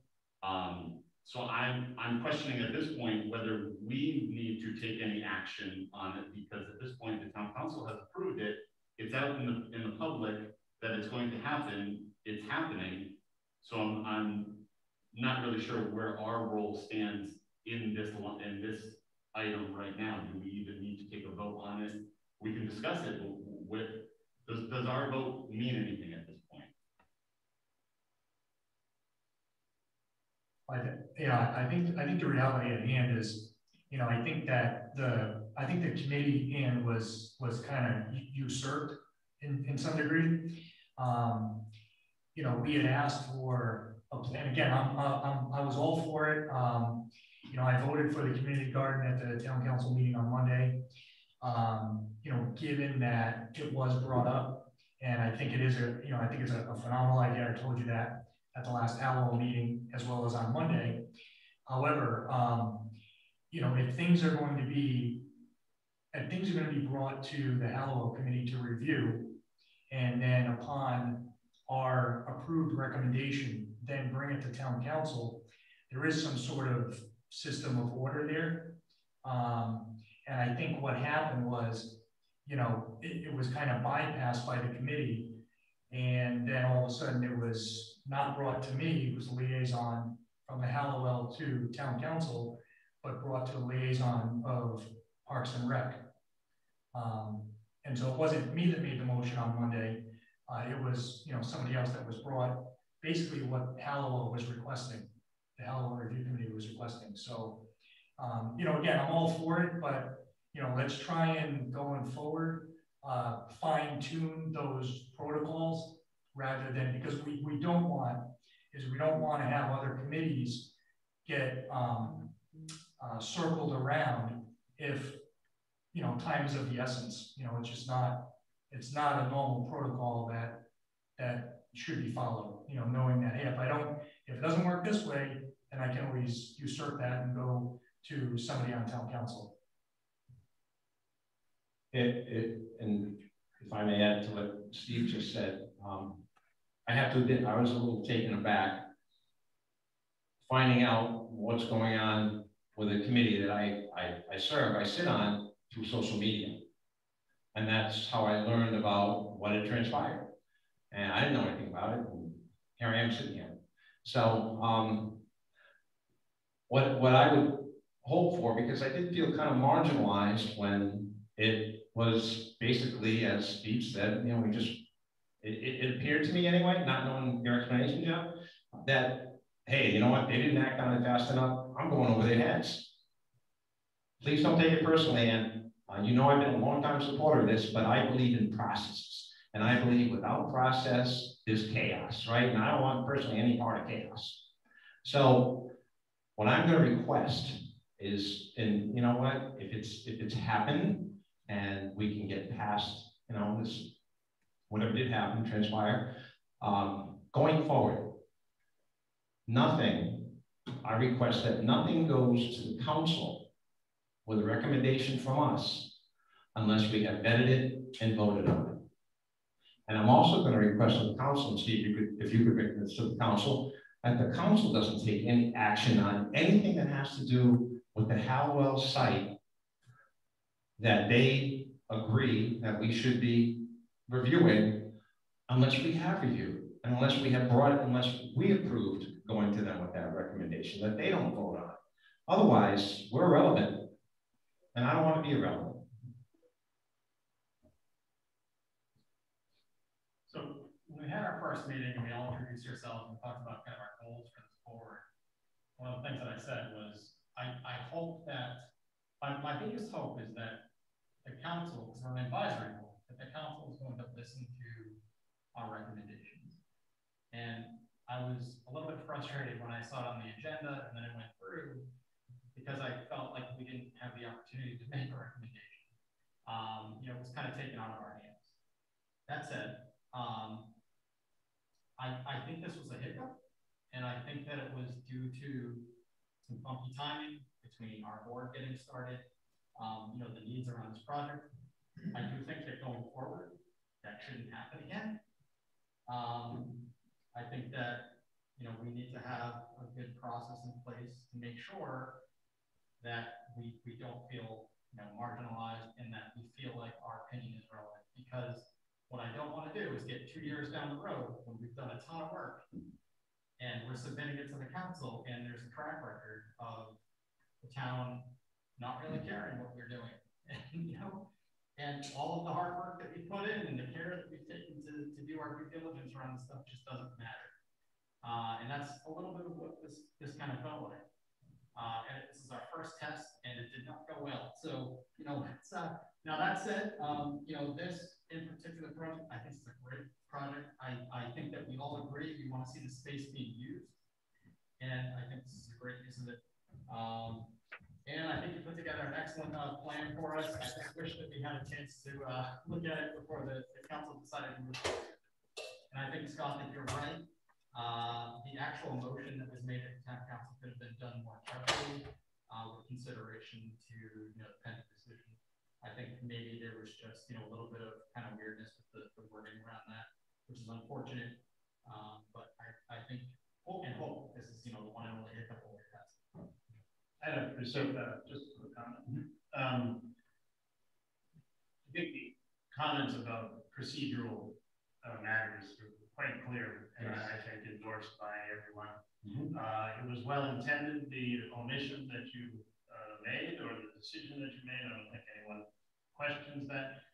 So I'm questioning at this point whether we need to take any action on it, because at this point the town council has approved it. It's out in the public that it's going to happen. It's happening. So I'm not really sure where our role stands in this item right now. Do we even need to take a vote on it? We can discuss it, but does our vote mean anything at this point? I think the reality at hand is, I think that the committee in was kind of usurped in some degree. We had asked for a plan. Again, I was all for it. I voted for the community garden at the town council meeting on Monday. Given that it was brought up, and I think it is I think it's a phenomenal idea. I told you that at the last Halliwell meeting as well as on Monday. However, if things are going to be brought to the Halliwell committee to review, and then upon our approved recommendation, then bring it to town council, there is some sort of system of order there. And I think what happened was, it was kind of bypassed by the committee. And then all of a sudden it was not brought to me, it was a liaison from the Halliwell to town council, but brought to the liaison of Parks and Rec. And so it wasn't me that made the motion on Monday. It was, somebody else that was brought, basically what Halliwell was requesting, the Halliwell Review Committee was requesting. So, again, I'm all for it, but, let's try and going forward, fine tune those protocols rather than, because we don't want to have other committees get circled around if, time is of the essence. It's just not, it's not a normal protocol that should be followed, knowing that, hey, if it doesn't work this way, then I can always usurp that and go to somebody on town council. And if I may add to what Steve just said, I have to admit, I was a little taken aback finding out what's going on with a committee that I serve, I sit on through social media. And that's how I learned about what had transpired. And I didn't know anything about it. And here I am sitting here. So what I would hope for, because I did feel kind of marginalized when it was basically, as Steve said, it appeared to me anyway, not knowing your explanation, Jeff, that hey, you know what, they didn't act on it fast enough, I'm going over their heads. Please don't take it personally, and you know I've been a long-time supporter of this, but I believe in processes. And I believe without process, there's chaos, right? And I don't want personally any part of chaos. So what I'm going to request is, and you know what, if it's happened and we can get past, you know, this, whatever did happen, transpire, going forward, nothing, I request that nothing goes to the council with a recommendation from us unless we have vetted it and voted on it. And I'm also going to request of the council, and see if you could bring this to the council, that the council doesn't take any action on anything that has to do with the Halliwell site that they agree that we should be reviewing unless we have reviewed, and unless we have brought it, unless we approved going to them with that recommendation, that they don't vote on it. Otherwise, we're irrelevant, and I don't want to be irrelevant. So when we had our first meeting and we all introduced ourselves and talked about kind of our goals for this forward, one of the things that I said was, I hope that, my biggest hope is that the council, because we're an advisory board, that the council is going to listen to our recommendations. And I was a little bit frustrated when I saw it on the agenda and then it went through, because I felt like we didn't have the opportunity to make a recommendation. You know, it was kind of taken out of our hands. That said, I think this was a hiccup, and I think that it was due to some funky timing between our board getting started, you know, the needs around this project. I do think that going forward, that shouldn't happen again. I think that, you know, we need to have a good process in place to make sure that we don't feel, you know, marginalized, and that we feel like our opinion is relevant. Because what I don't want to do is get 2 years down the road when we've done a ton of work and we're submitting it to the council and there's a track record of the town not really caring what we're doing. And, you know, and all of the hard work that we put in and the care that we've taken to do our due diligence around this stuff just doesn't matter. And that's a little bit of what this kind of felt like. And this is our first test and it did not go well. So, you know, it's, now that said, you know, this in particular project, I think it's a great project. I think that we all agree we want to see the space being used. And I think this is a great use of it. And I think you put together an excellent plan for us. I just wish that we had a chance to look at it before the council decided to move forward. And I think, Scott, that you're right. The actual motion that was made at the town council could have been done more carefully with consideration to, you know, the pending decision. I think maybe there was just, you know, a little bit of kind of weirdness with the wording around that, which is unfortunate. But I think, hope this is, you know, the one and only hiccup we'll get past. I don't appreciate that. Just a quick comment. I think the comments about procedural matters are quite clear, and I think endorsed by everyone. It was well intended, the omission that you made or the decision that you made. I don't think anyone questions that,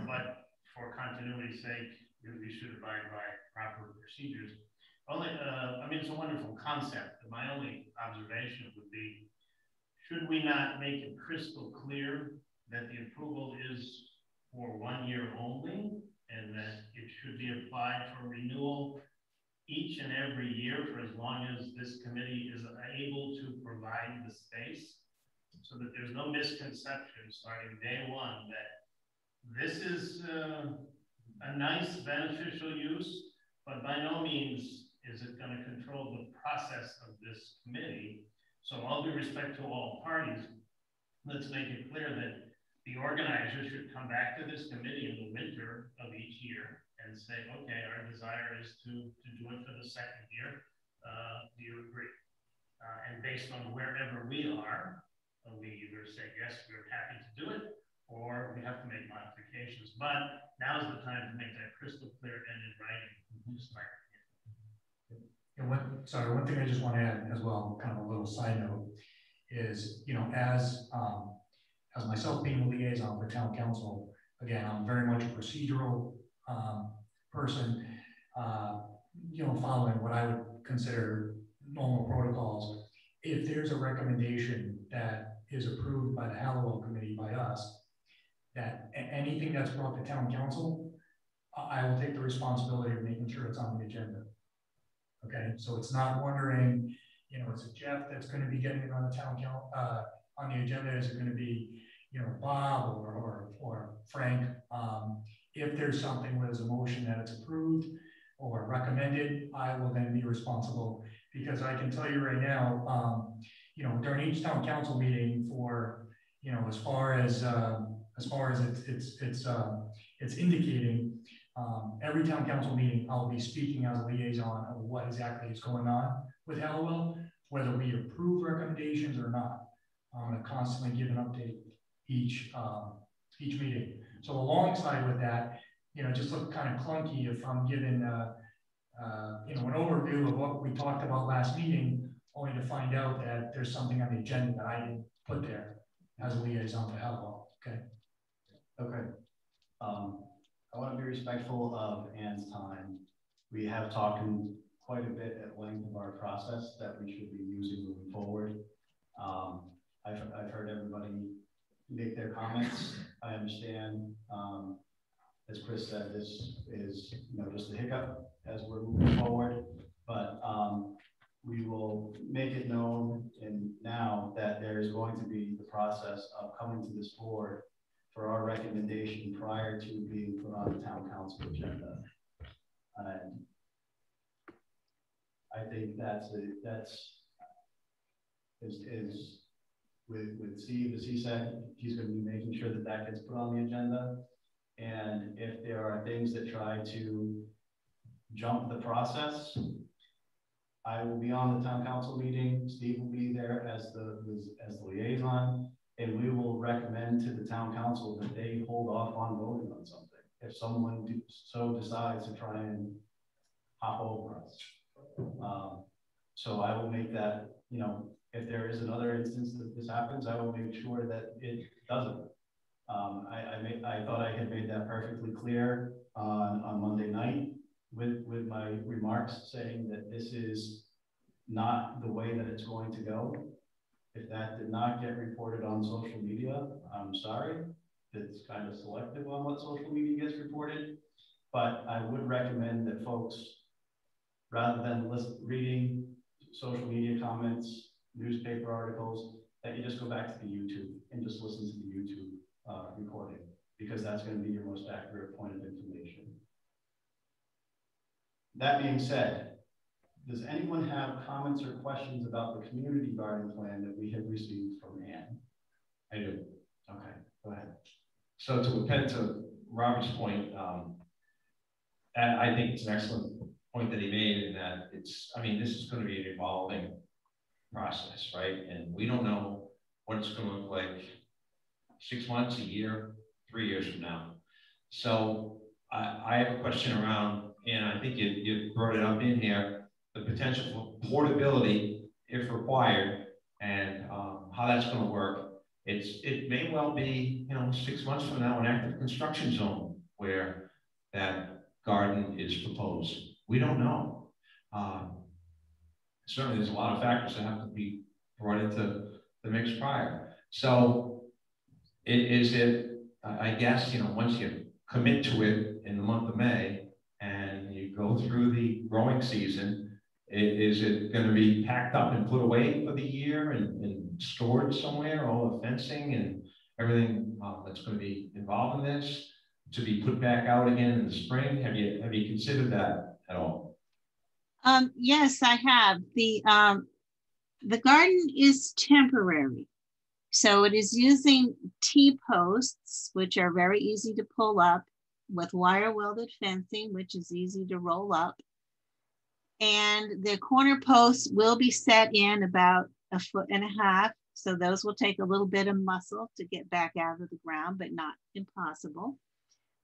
but for continuity's sake, we should abide by proper procedures. Only, I mean, it's a wonderful concept. My only observation would be, should we not make it crystal clear that the approval is for 1 year only, and that it should be applied for renewal each and every year for as long as this committee is able to provide the space, so that there's no misconception starting day one that this is a nice beneficial use, but by no means is it going to control the process of this committee. So all due respect to all parties, let's make it clear that the organizers should come back to this committee in the winter of each year and say, okay, our desire is to do it for the second year. Do you agree? And based on wherever we are, we either say, yes, we're happy to do it, or we have to make modifications. But now is the time to make that crystal clear and in writing. And one thing I just want to add as well, kind of a little side note, is, you know, as myself being the liaison for town council, again, I'm very much a procedural person, you know, following what I would consider normal protocols. If there's a recommendation that is approved by the Halliwell committee by us, that anything that's brought to town council, I will take the responsibility of making sure it's on the agenda. Okay, so it's not wondering, you know, is it Jeff that's going to be getting it on the town council, on the agenda? Is it going to be, you know, Bob or Frank? If there's something where there's a motion that it's approved or recommended, I will then be responsible, because I can tell you right now, you know, during each town council meeting for, you know, as far as it's indicating, every town council meeting, I'll be speaking as a liaison of what exactly is going on with Halliwell, whether we approve recommendations or not. I'm going to constantly give an update each meeting. So alongside with that, you know, just look kind of clunky if I'm giving, you know, an overview of what we talked about last meeting, only to find out that there's something on the agenda that I didn't put there as a liaison to Halliwell. Okay. Okay. I want to be respectful of Ann's time. We have talked quite a bit at length of our process that we should be using moving forward. I've heard everybody make their comments. I understand, as Chris said, this is, you know, just a hiccup as we're moving forward, but we will make it known and now that there is going to be the process of coming to this board for our recommendation prior to being put on the town council agenda. And I think that's with Steve, as he said, he's going to be making sure that that gets put on the agenda. And if there are things that try to jump the process, I will be on the town council meeting. Steve will be there as the liaison, and we will recommend to the town council that they hold off on voting on something if someone so decides to try and hop over us. So I will make that, you know, if there is another instance that this happens, I will make sure that it doesn't. I thought I had made that perfectly clear on Monday night with my remarks saying that this is not the way that it's going to go. If that did not get reported on social media, I'm sorry. It's kind of selective on what social media gets reported, but I would recommend that folks, rather than reading social media comments, newspaper articles, that you just go back to the YouTube and just listen to the YouTube recording, because that's going to be your most accurate point of information. That being said, does anyone have comments or questions about the community garden plan that we have received from Ann? I do. Okay, go ahead. So to append to Robert's point, and I think it's an excellent point that he made, in that it's, I mean, this is going to be an evolving process, right? And we don't know what it's going to look like 6 months, a year, 3 years from now. So I have a question around, and I think you brought it up in here, the potential for portability if required, and how that's going to work. It may well be, you know, 6 months from now, an active construction zone where that garden is proposed. We don't know. Certainly, there's a lot of factors that have to be brought into the mix prior. So, I guess, you know, once you commit to it in the month of May and you go through the growing season, is it going to be packed up and put away for the year and stored somewhere, all the fencing and everything that's going to be involved in this, to be put back out again in the spring? Have you considered that at all? Yes, I have. The garden is temporary. So it is using T-posts, which are very easy to pull up, with wire welded fencing, which is easy to roll up. And the corner posts will be set in about 1.5 feet. So those will take a little bit of muscle to get back out of the ground, but not impossible.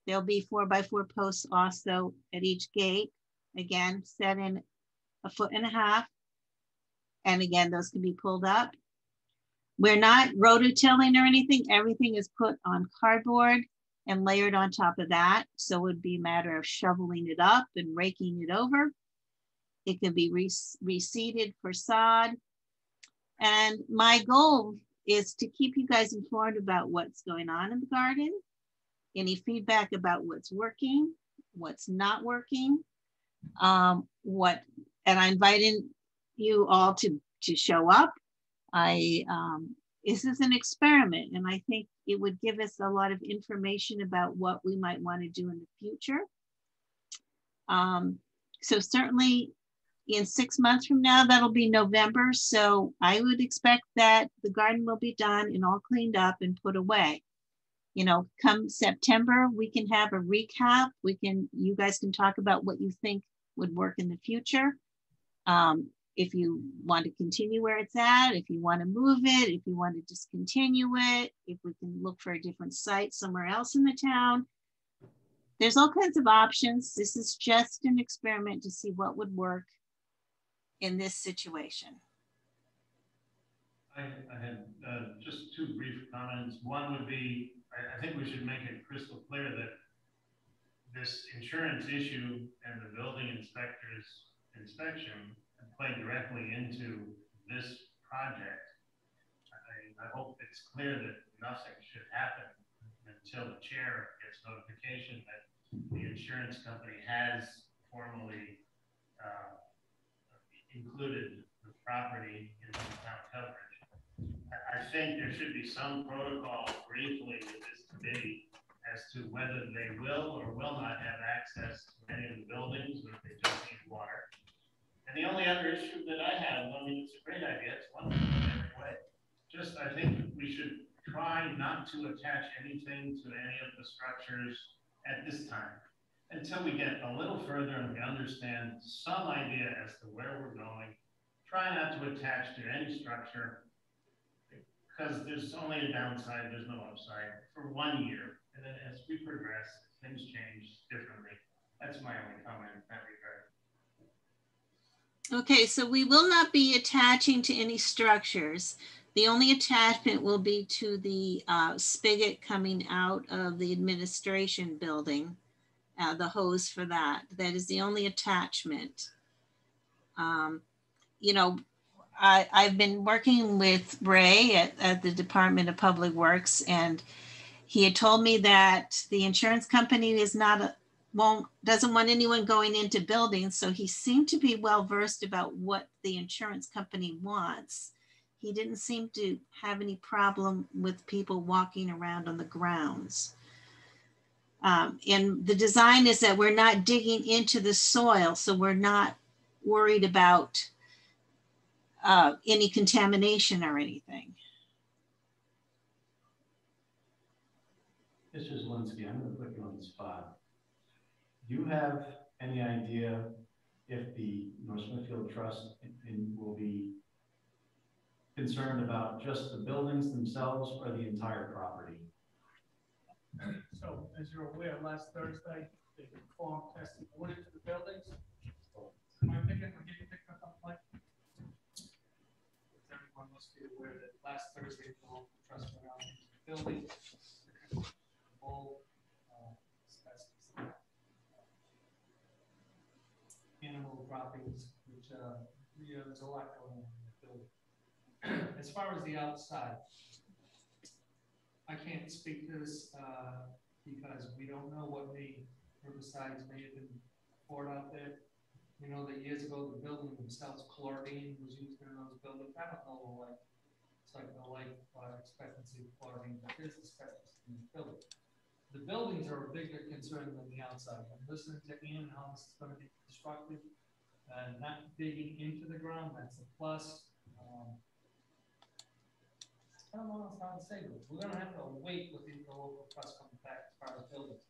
There'll be 4x4 posts also at each gate, again, set in 1.5 feet. And again, those can be pulled up. We're not rototilling or anything. Everything is put on cardboard and layered on top of that. So it would be a matter of shoveling it up and raking it over. It can be reseeded for sod. And my goal is to keep you guys informed about what's going on in the garden, any feedback about what's working, what's not working, and I'm inviting you all to show up. This is an experiment, and I think it would give us a lot of information about what we might want to do in the future. So certainly in 6 months from now, that'll be November. So I would expect that the garden will be done and all cleaned up and put away. You know, come September, we can have a recap. You guys can talk about what you think would work in the future. If you want to continue where it's at, if you want to move it, if you want to discontinue it, if we can look for a different site somewhere else in the town. There's all kinds of options. This is just an experiment to see what would work in this situation. I had just two brief comments. One would be, I think we should make it crystal clear that this insurance issue and the building inspector's inspection play directly into this project. I hope it's clear that nothing should happen until the chair gets notification that the insurance company has formally included the property in the town coverage. I think there should be some protocol briefly with this committee as to whether they will or will not have access to any of the buildings, or if they just need water. And the only other issue that I have, I mean, it's a great idea, it's wonderful in every way. Just, I think we should try not to attach anything to any of the structures at this time, until we get a little further and we understand some idea as to where we're going. Try not to attach to any structure, because there's only a downside, there's no upside for 1 year. And then as we progress, things change differently. That's my only comment in that regard. Okay, so we will not be attaching to any structures. The only attachment will be to the spigot coming out of the administration building, the hose for that. That is the only attachment. You know, I've been working with Ray at the Department of Public Works, and he had told me that the insurance company is doesn't want anyone going into buildings. So he seemed to be well versed about what the insurance company wants. He didn't seem to have any problem with people walking around on the grounds. And the design is that we're not digging into the soil, so we're not worried about any contamination or anything. Mr. Zelinski, I'm going to put you on the spot. Do you have any idea if the North Smithfield Trust will be concerned about just the buildings themselves or the entire property? So, as you're aware, last Thursday, they performed testing went into the buildings. Am I picking or getting picked up on play? Everyone must be aware that last Thursday, the local trust went out into the building. Animal droppings, which there's a lot going on in the building. As far as the outside, I can't speak to this because we don't know what herbicides may have been poured out there. We know that years ago the building themselves, chlorine was used in those buildings. I don't know the life expectancy of chlorine, but there's asbestos in the building. The buildings are a bigger concern than the outside. I'm listening to Ian, how this is going to be constructed and not digging into the ground. That's a plus. I don't know how to say this. We're going to have to wait with the local trust coming back as far as buildings.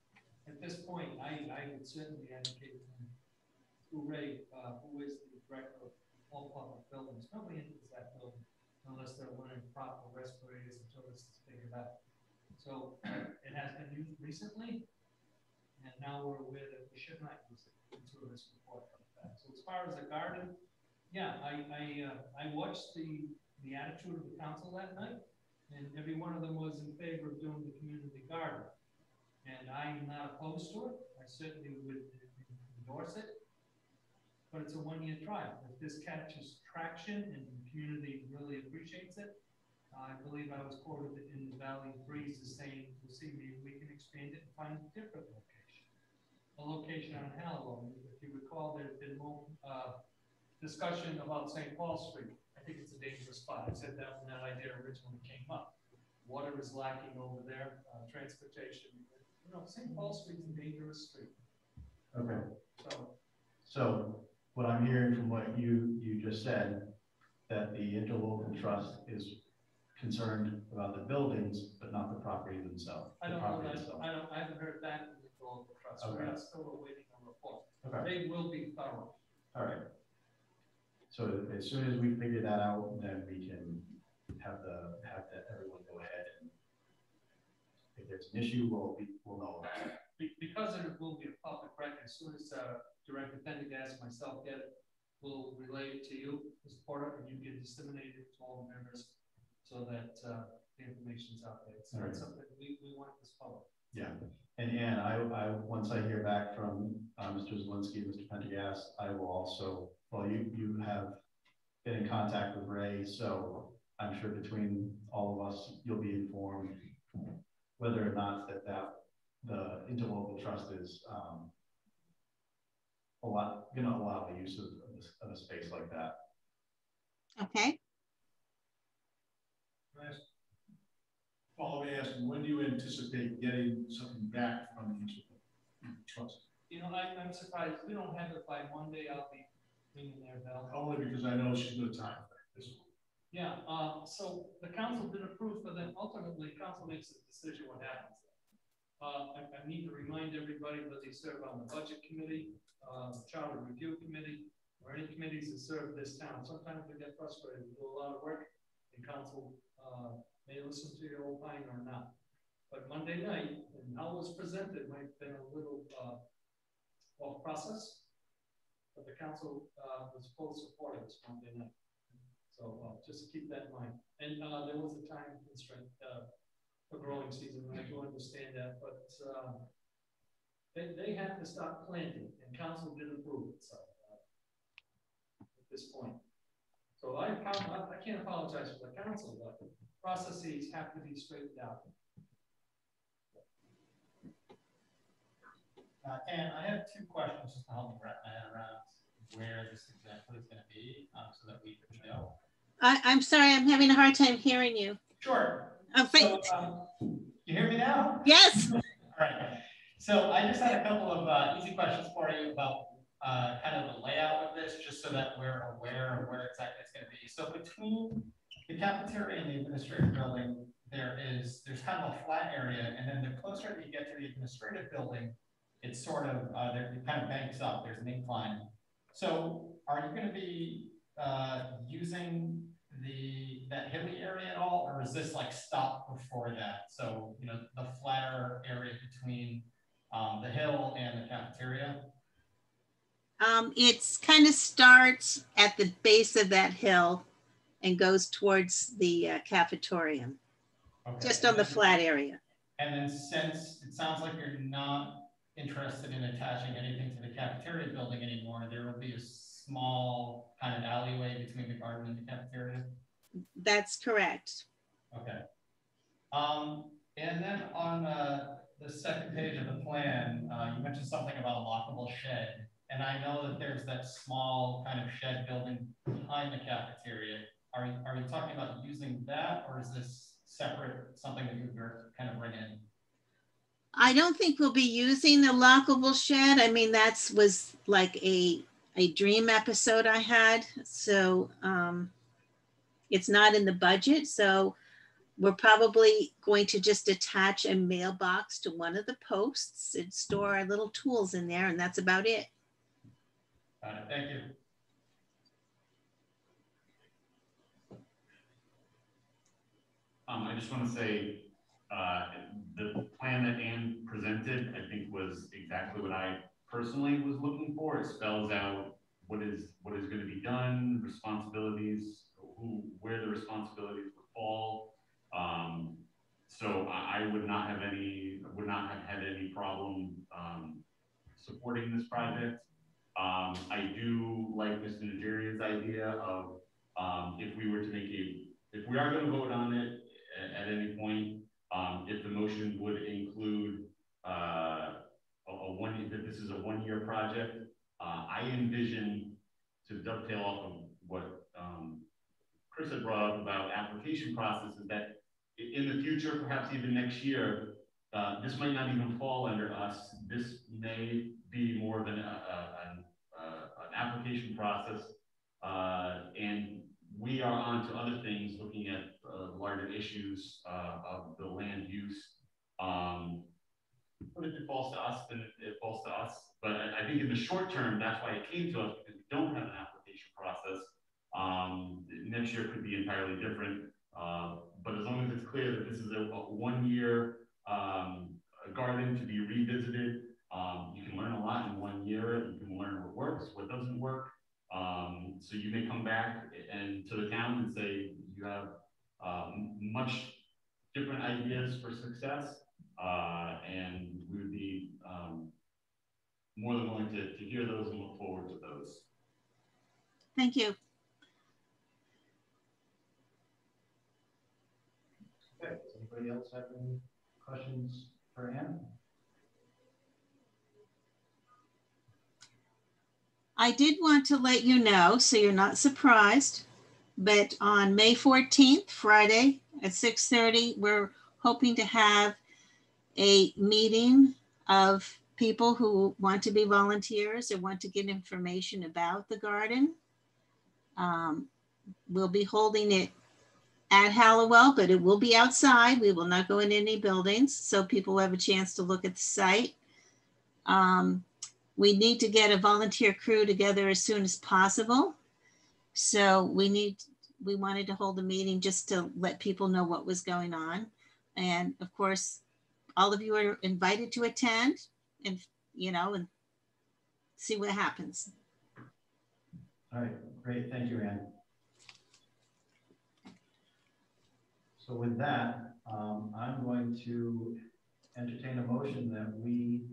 At this point, I would certainly advocate to Ray, who is the director of all public buildings. Nobody enters that building unless they're wearing proper respirators until this is figured out. So it has been used recently, and now we're aware that we should not use it until this report comes back. So as far as the garden, yeah, I watched the attitude of the council that night, and every one of them was in favor of doing the community garden. And I'm not opposed to it. I certainly would endorse it. but it's a one-year trial. If this catches traction and the community really appreciates it, I believe I was quoted in the Valley Breeze as saying, we'll see, maybe we can expand it and find a different location. A location on Halliwell. If you recall, there's been more discussion about St. Paul Street. I think it's a dangerous spot. I said that when that idea originally came up. Water is lacking over there, transportation. You know, St. Paul Street's a dangerous street. Okay. So what I'm hearing from what you just said, that the interlocal trust is concerned about the buildings, but not the property themselves. I don't know that. I haven't heard that in the local trust. Okay. We are still awaiting a report. Okay. They will be thorough. All right. So as soon as we figure that out, then we can have everyone go ahead, and if there's an issue, we'll know about it. Because it will be a public record, as soon as Director Pendergast and myself get it, we'll relay it to you, Mr. Porter, and you can disseminate it to all the members so that the information's out there. It's not something we want this public. Yeah, and I once I hear back from Mr. Zielinski and Mr. Pendergast, I will also, well, you have been in contact with Ray, so I'm sure between all of us, you'll be informed whether or not that the interlocal trust is going to allow the use of a space like that. Okay. Follow me asking, when do you anticipate getting something back from the trust? You know, I'm surprised we don't have it by Monday. I'll be ringing their bell. Only because I know she's going to time this one. Yeah. So the council did approve, but then ultimately council makes a decision what happens. I need to remind everybody whether they serve on the budget committee, the charter review committee, or any committees that serve this town. Sometimes we get frustrated. We do a lot of work, and council may listen to your opine or not. But Monday night, and how it was presented might have been a little off process, but the council was full support of this Monday night. So just keep that in mind. And there was a time constraint for growing season. I do understand that, but they have to start planting, and council did approve it. So at this point, so I can't apologize for the council, but processes have to be straightened out. And I have two questions just to help me wrap my head around where this exactly is going to be, so that we can know. I'm sorry, I'm having a hard time hearing you. Sure. So, you hear me now? Yes. All right. So I just had a couple of easy questions for you about kind of the layout of this, just so that we're aware of where exactly it's going to be. So between the cafeteria and the administrative building, there's kind of a flat area, and then the closer that you get to the administrative building, it's sort of it kind of banks up. There's an incline. So are you going to be using that hilly area at all, or is this like stop before that? So you know, the flatter area between the hill and the cafeteria. It's kind of starts at the base of that hill and goes towards the cafetorium, okay, just on the flat area. And then since it sounds like you're not interested in attaching anything to the cafeteria building anymore, there will be a small kind of alleyway between the garden and the cafeteria? That's correct. Okay. And then on the second page of the plan, you mentioned something about a lockable shed. And I know that there's that small kind of shed building behind the cafeteria. Are you talking about using that, or is this separate, something that you kind of bring in? I don't think we'll be using the lockable shed. I mean, that was like a dream episode I had. So it's not in the budget. So we're probably going to just attach a mailbox to one of the posts and store our little tools in there, and that's about it. Got it. Thank you. I just want to say the plan that Ann presented, I think, was exactly what I personally was looking for. It spells out what is going to be done, responsibilities, where the responsibilities would fall. So I would not have had any problem supporting this project. I do like Mr. Nigerian's idea of if we were to make if we are going to vote on it at any point, if the motion would include that this is a one-year project, I envision, to dovetail off of what Chris had brought up about application processes, that in the future, perhaps even next year, this might not even fall under us. This may be more of an application process, and we are on to other things, looking at larger issues of the land use. But if it falls to us, then it falls to us. But I think in the short term, that's why it came to us, because we don't have an application process. Next year could be entirely different. But as long as it's clear that this is a one-year garden to be revisited, you can learn a lot in 1 year. You can learn what works, what doesn't work. So you may come back and to the town and say you have much different ideas for success, and we would be more than willing to hear those and look forward to those. Thank you. Okay, does anybody else have any questions for Ann? I did want to let you know, so you're not surprised, but on May 14th, Friday at 6:30, we're hoping to have a meeting of people who want to be volunteers or want to get information about the garden. We'll be holding it at Halliwell, but it will be outside. We will not go in any buildings, so people will have a chance to look at the site. We need to get a volunteer crew together as soon as possible. So we wanted to hold a meeting just to let people know what was going on. And of course, all of you are invited to attend and, and see what happens. All right, great, thank you, Ann. So with that, I'm going to entertain a motion that we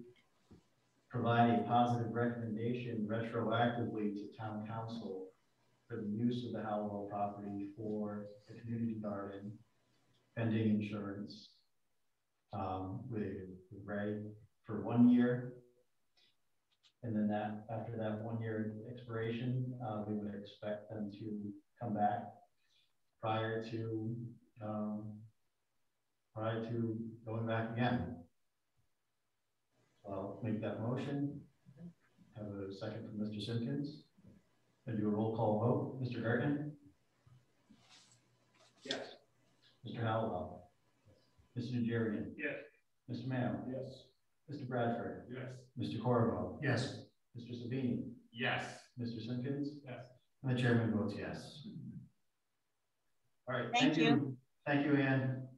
provide a positive recommendation retroactively to town council for the use of the Halliwell property for the community garden, pending insurance, with Ray for 1 year. And then after that 1 year expiration, we would expect them to come back prior to going back again. So I'll make that motion. Have a second from Mr. Simpkins. And do a roll call vote. Mr. Garten? Yes. Mr. Halliwell? Mr. Nigerian? Yes. Mr. Mayo? Yes. Mr. Bradford? Yes. Mr. Corvo? Yes. Mr. Sabini? Yes. Mr. Simpkins? Yes. And the chairman votes yes. All right, Thank you. Thank you, Ann.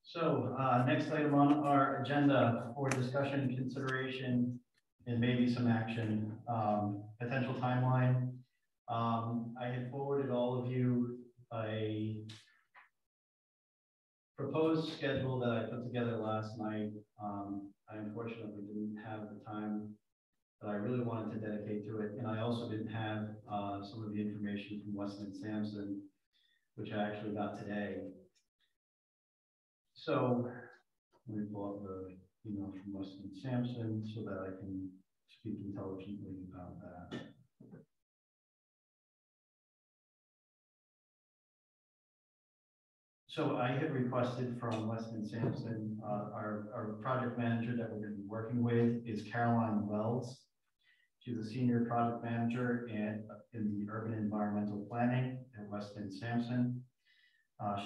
So next item on our agenda for discussion, consideration, and maybe some action, potential timeline. I had forwarded all of you a proposed schedule that I put together last night. I unfortunately didn't have the time that I really wanted to dedicate to it. And I also didn't have some of the information from Weston Sampson, which I actually got today. So let me pull up the email from Weston Sampson so that I can speak intelligently about that. So I had requested from Weston Sampson, our project manager that we're going to be working with is Caroline Wells. She's a senior project manager in the urban environmental planning at Weston Sampson.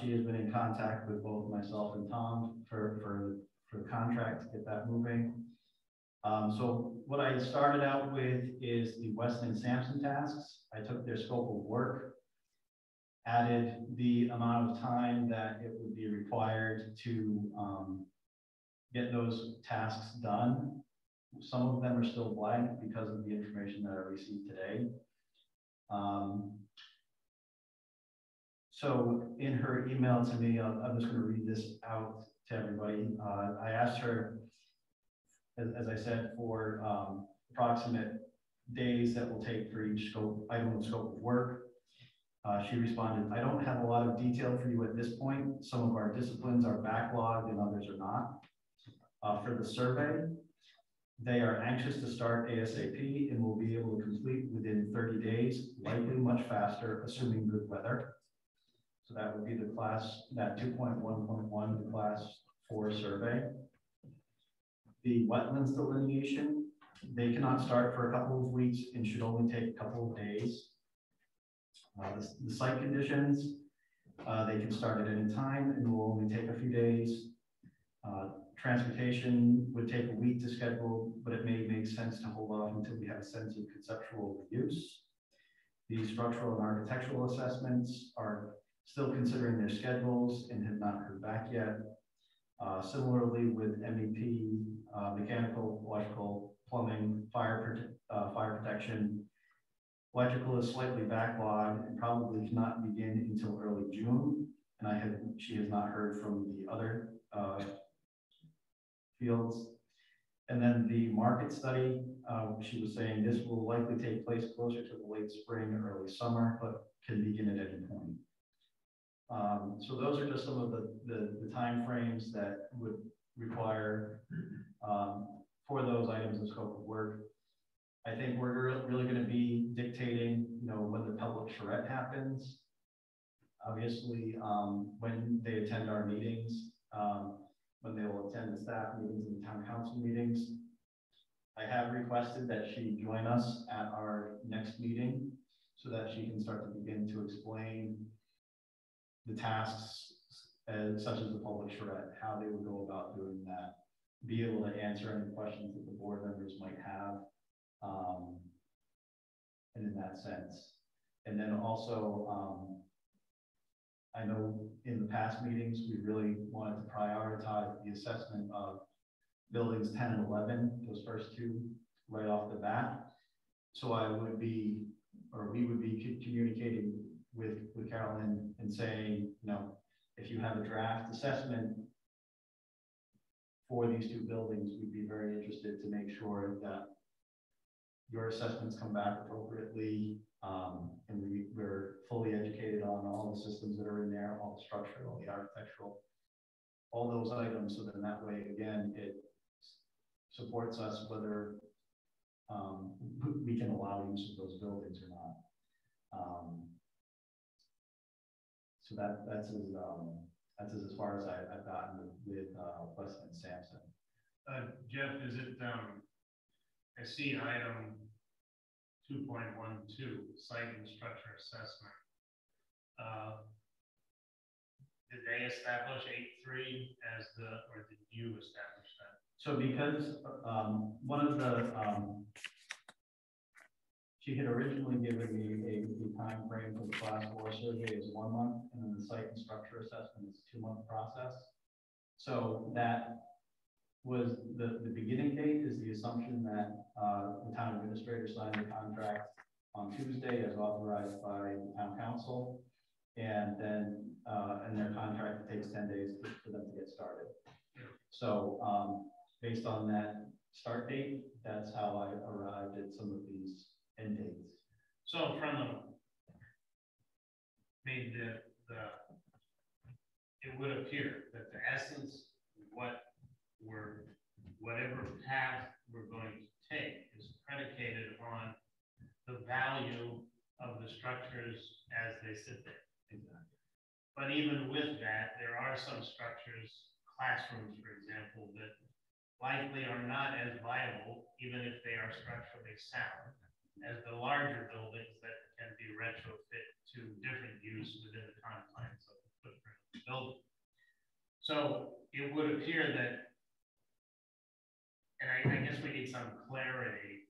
She has been in contact with both myself and Tom for the contract to get that moving. So what I started out with is the Weston Sampson tasks. I took their scope of work, added the amount of time that it would be required to get those tasks done. Some of them are still blank because of the information that I received today. So in her email to me, I'm just going to read this out to everybody. I asked her, as I said, for approximate days that will take for each item of scope of work. She responded, I don't have a lot of detail for you at this point. Some of our disciplines are backlogged and others are not. For the survey, they are anxious to start ASAP and will be able to complete within 30 days, likely much faster, assuming good weather. So that would be the class, that 2.1.1, the class 4 survey. The wetlands delineation, they cannot start for a couple of weeks and should only take a couple of days. The site conditions, they can start at any time and will only take a few days. Transportation would take a week to schedule, but it may make sense to hold off until we have a sense of conceptual use. The structural and architectural assessments are still considering their schedules and have not heard back yet. Similarly with MEP, mechanical, electrical, plumbing, fire protection. Electrical is slightly backlogged and probably cannot begin until early June. And she has not heard from the other fields. And then the market study, she was saying this will likely take place closer to the late spring or early summer, but can begin at any point. So those are just some of the time frames that would require for those items of scope of work. I think we're really going to be dictating, when the public charrette happens. Obviously, when they attend our meetings, when they will attend the staff meetings and the town council meetings. I have requested that she join us at our next meeting so that she can start to begin to explain the tasks such as the public charrette, how they would go about doing that, be able to answer any questions that the board members might have. And in that sense, and then also, I know in the past meetings, we really wanted to prioritize the assessment of buildings 10 and 11, those first two right off the bat. So I would be, or we would be communicating with Carolyn and saying, if you have a draft assessment for these two buildings, we'd be very interested to make sure that your assessments come back appropriately, and we're fully educated on all the systems that are in there, all the structural, the architectural, all those items. So then that way, again, it supports us whether we can allow use of those buildings or not. So that's as far as I've gotten with Weston and Sampson. Jeff, is it? I see item 2.12, site and structure assessment. Did they establish 8.3 as or did you establish that? So because one of the, she had originally given me a time frame for the class 4 survey is 1 month, and then the site and structure assessment is a 2-month process. So that was the beginning date is the assumption that the town administrator signed the contract on Tuesday as authorized by the town council. And then in their contract, it takes 10 days for them to get started. So based on that start date, that's how I arrived at some of these end dates. So it would appear that the essence of whatever path we're going to take is predicated on the value of the structures as they sit there. Exactly. But even with that, there are some structures, classrooms, for example, that likely are not as viable, even if they are structurally sound, as the larger buildings that can be retrofit to different use within the confines of the footprint of the building. So it would appear that, and I guess we need some clarity,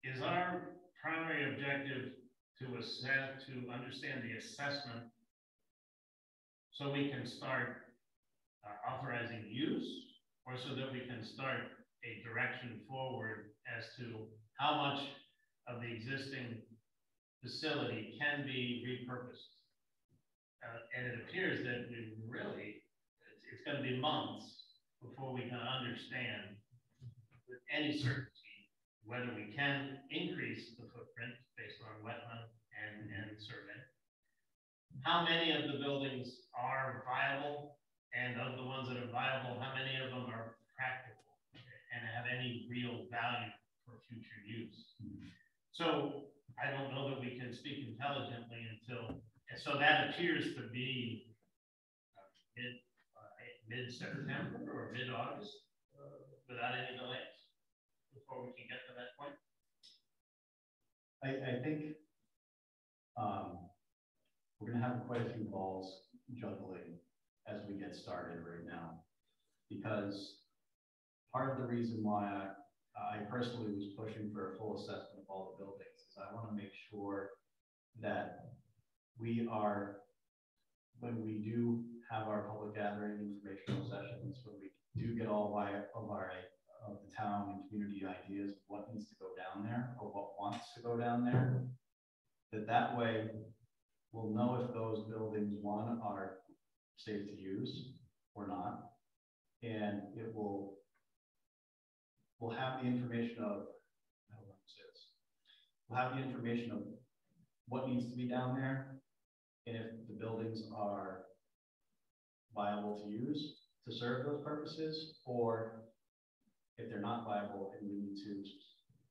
is our primary objective to understand the assessment so we can start authorizing use, or so that we can start a direction forward as to how much of the existing facility can be repurposed? And it appears that we really, it's gonna be months before we can understand with any certainty whether we can increase the footprint based on wetland and survey. How many of the buildings are viable, and of the ones that are viable, how many of them are practical and have any real value for future use? So I don't know that we can speak intelligently until, and so that appears to be mid-September or mid-August without any delays before we can get to that point. I think we're gonna have quite a few balls juggling as we get started right now, because part of the reason why I personally was pushing for a full assessment of all the buildings is I want to make sure that we are, when we do have our public gathering informational sessions, when we do get all of the town and community ideas of what needs to go down there or what wants to go down there, that way we'll know if those buildings, one, are safe to use or not, and we'll have the information of, I don't know how to say this, we'll have the information of what needs to be down there, and if the buildings are viable to use to serve those purposes, or if they're not viable and we need to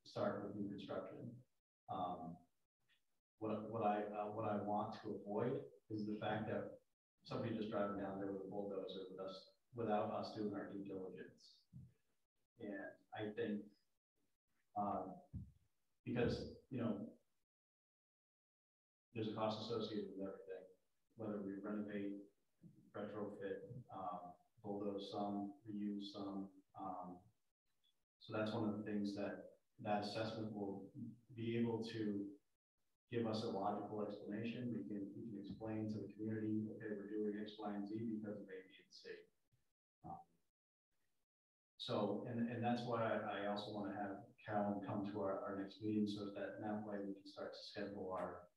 start with new construction. What I want to avoid is the fact that somebody just driving down there with a bulldozer without us doing our due diligence. And I think because, you know, there's a cost associated with everything, whether we renovate, retrofit, bulldoze some, reuse some. So that's one of the things that assessment will be able to give us a logical explanation. We can explain to the community, okay, we're doing X, Y, and Z because of A, B, and C. So, and that's why I also want to have Carolyn come to our next meeting, so that way we can start to schedule our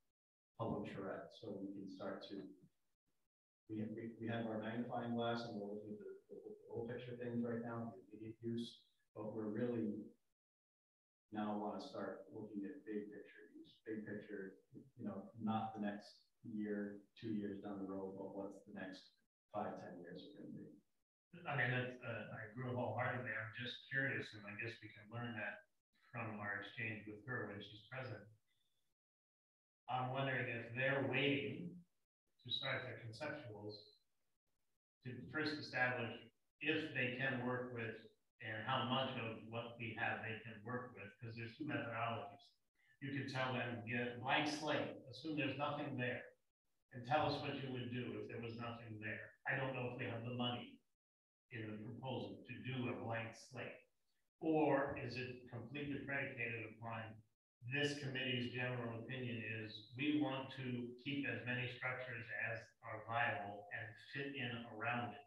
public charrette. So we can start to, we have our magnifying glass and we're looking at the whole picture things right now, the immediate use, but we're really now want to start looking at big picture use, big picture, you know, not the next year, 2 years down the road, but what's the next 5, 10 years are going to be. I mean, I agree wholeheartedly. I'm just curious, and I guess we can learn that from our exchange with her when she's present. I'm wondering if they're waiting to start their conceptuals to first establish if they can work with and how much of what we have they can work with, because there's two methodologies. You can tell them, get a blank slate, assume there's nothing there, and tell us what you would do if there was nothing there. I don't know if we have the money in the proposal to do a blank slate, or is it completely predicated upon this committee's general opinion is we want to keep as many structures as are viable and fit in around it.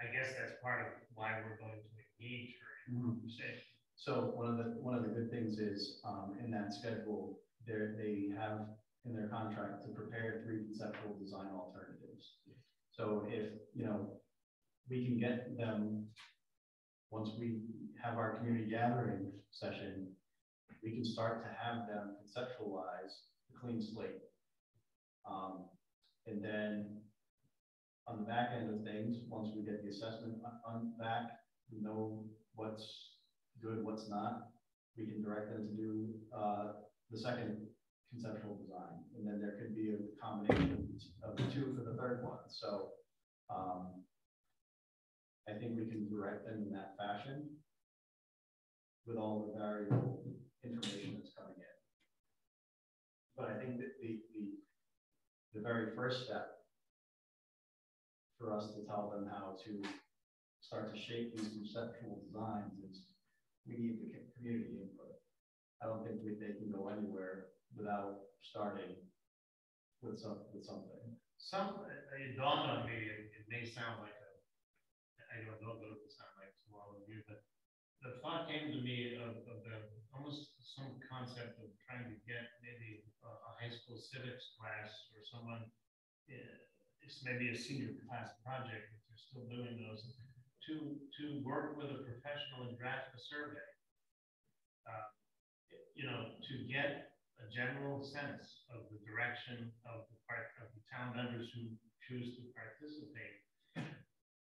I guess that's part of why we're going to engage her in conversation. So one of the good things is in that schedule, they have in their contract to prepare 3 conceptual design alternatives. So if, you know, we can get them, once we have our community gathering session, we can start to have them conceptualize a clean slate. And then on the back end of things, once we get the assessment on back, we know what's good, what's not, we can direct them to do the second conceptual design. And then there could be a combination of the two for the third one. So I think we can direct them in that fashion with all the variable information that's coming in. But I think that the very first step for us to tell them how to start to shape these conceptual designs is we need the community input. I don't think they can go anywhere without starting with something. It dawned on me, it may sound like I don't know what it would sound like to all of you, but the thought came to me of almost some concept of trying to get maybe a high school civics class or someone it's maybe a senior class project, if you're still doing those, to work with a professional and draft a survey. You know, to get a general sense of the direction of the town members who choose to participate.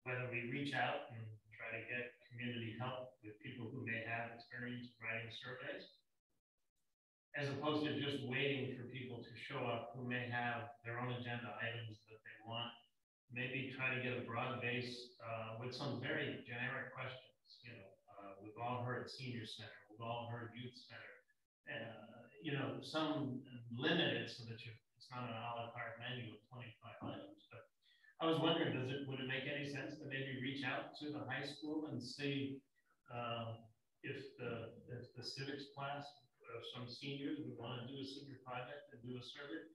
Whether we reach out and try to get community help with people who may have experience writing surveys, as opposed to just waiting for people to show up who may have their own agenda items that they want. Maybe try to get a broad base with some very generic questions. You know, we've all heard senior center, we've all heard youth center. You know, some limited so that it's not an a la carte menu of 25 items. But I was wondering, would it make any sense to maybe reach out to the high school and see if the civics class, some seniors would want to do a senior project and do a survey?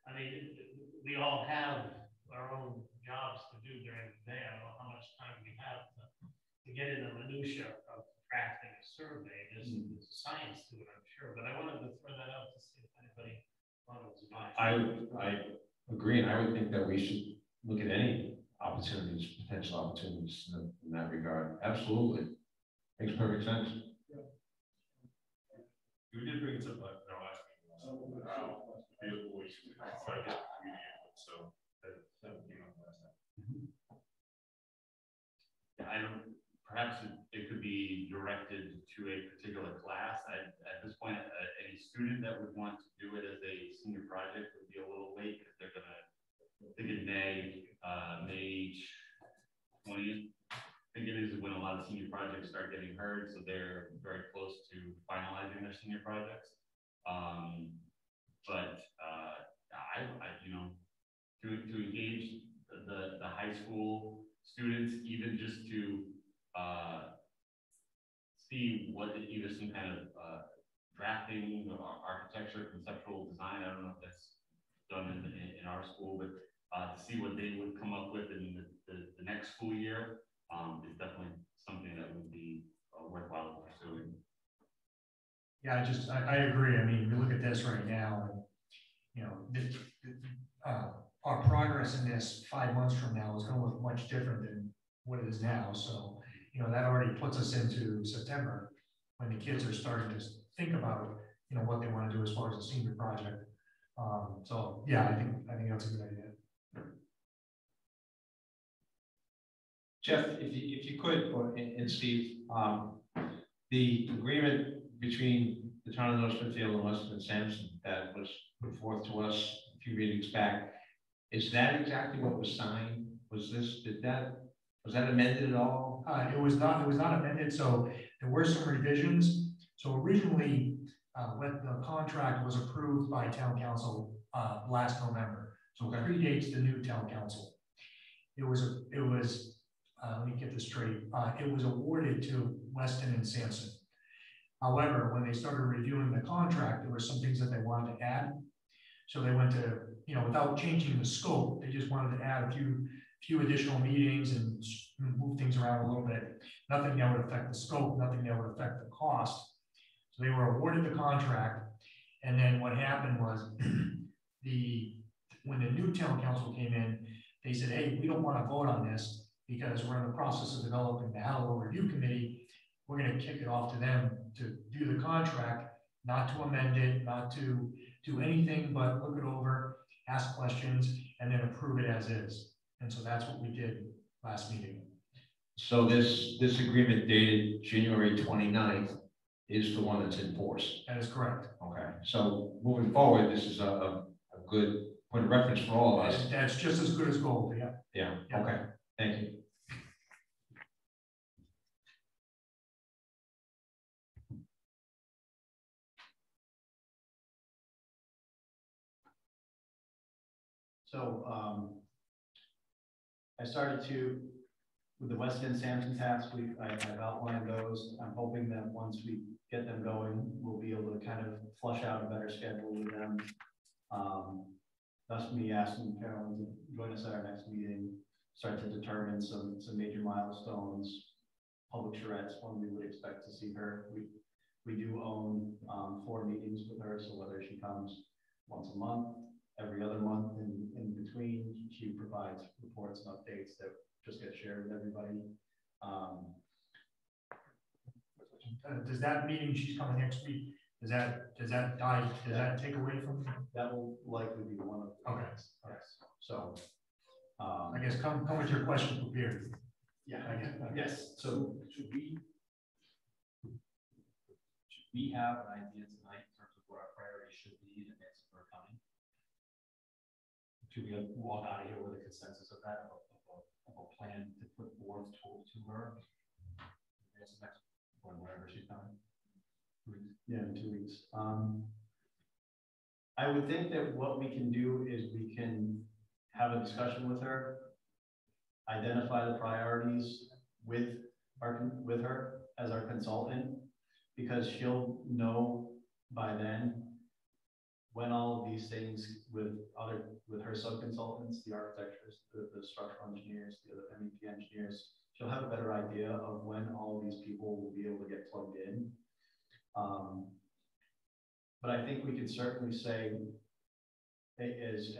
I mean, we all have our own jobs to do during the day. I don't know how much time we have to get in the minutia of crafting a survey. There's a science to it, I'm sure, but I wanted to throw that out to see if anybody wanted to buy it. I agree, and I would think that we should look at any opportunities, potential opportunities in that regard. Absolutely. Makes perfect sense. We did bring it up like our last meeting, beautiful ways to try to get community input, so that came up last time. Yeah, I don't, perhaps it could be directed to a particular class. At this point, any student that would want to do it as a senior project would be a little late because they're gonna, I think in May 20th, I think it is when a lot of senior projects start getting heard, so they're very close to finalizing their senior projects. I you know, to engage the high school students, even just to see what either some kind of drafting or architecture, conceptual design. I don't know if that's done in our school, but to see what they would come up with in the next school year is definitely something that would be worthwhile pursuing. Yeah, I agree. I mean, we look at this right now, and you know, our progress in this 5 months from now is going to look much different than what it is now. So, you know, that already puts us into September when the kids are starting to think about, you know, what they want to do as far as a senior project. So yeah, I think that's a good idea. Jeff, if you could, and Steve, the agreement between the town of North Smithfield and Weston and Sampson that was put forth to us a few meetings back, is that exactly what was signed? Was that amended at all? It was not amended. So there were some revisions. So originally, when the contract was approved by town council last November, so it predates the new town council. It was let me get this straight. It was awarded to Weston and Sampson. However, when they started reviewing the contract, there were some things that they wanted to add. So they went to, you know, without changing the scope, they just wanted to add a few additional meetings and move things around a little bit. Nothing that would affect the scope, nothing that would affect the cost. So they were awarded the contract. And then what happened was when the new town council came in, they said, hey, we don't want to vote on this because we're in the process of developing the Halliwell Review Committee. We're going to kick it off to them to do the contract, not to amend it, not to do anything but look it over, ask questions, and then approve it as is. And so that's what we did last meeting. So this agreement dated January 29th is the one that's in force. That is correct. Okay. So moving forward, this is a good point of reference for all of us. That's just as good as gold. Yeah. Yeah. Okay. Thank you. So I started with the Weston and Sampson tasks, I've outlined those. I'm hoping that once we get them going, we'll be able to kind of flush out a better schedule with them. Thus me asking Carolyn to join us at our next meeting, start to determine some major milestones, public charrettes when we would expect to see her. We do own 4 meetings with her, so whether she comes once a month, every other month in between. She provides reports and updates that just get shared with everybody. Does that meeting she's coming next week, does that take away from? That will likely be one of the things. Yes. So I guess come with your question prepared. Yeah. Yes. So should we have an idea tonight in terms of what our priorities should be in advance of her coming? Should we walk out of here with a consensus of that, of a plan to put forth to her? Next, or wherever she's coming. Yeah, in 2 weeks. I would think that what we can do is we can have a discussion with her, identify the priorities with her as our consultant, because she'll know by then when all of these things with her sub-consultants, the architects, the structural engineers, the other MEP engineers, she'll have a better idea of when all of these people will be able to get plugged in. But I think we can certainly say, as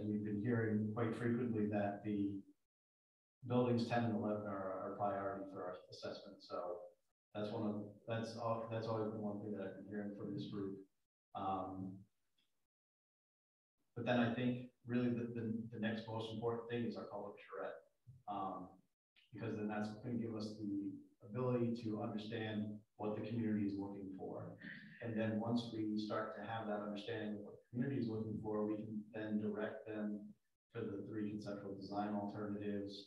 we've been hearing quite frequently, that the buildings 10 and 11 are a priority for our assessment. So that's always been one thing that I've been hearing from this group. But then I think really the next most important thing is our public charrette, because then that's going to give us the ability to understand what the community is looking for. And then once we start to have that understanding of what the community is looking for, we can then direct them to the 3 conceptual design alternatives.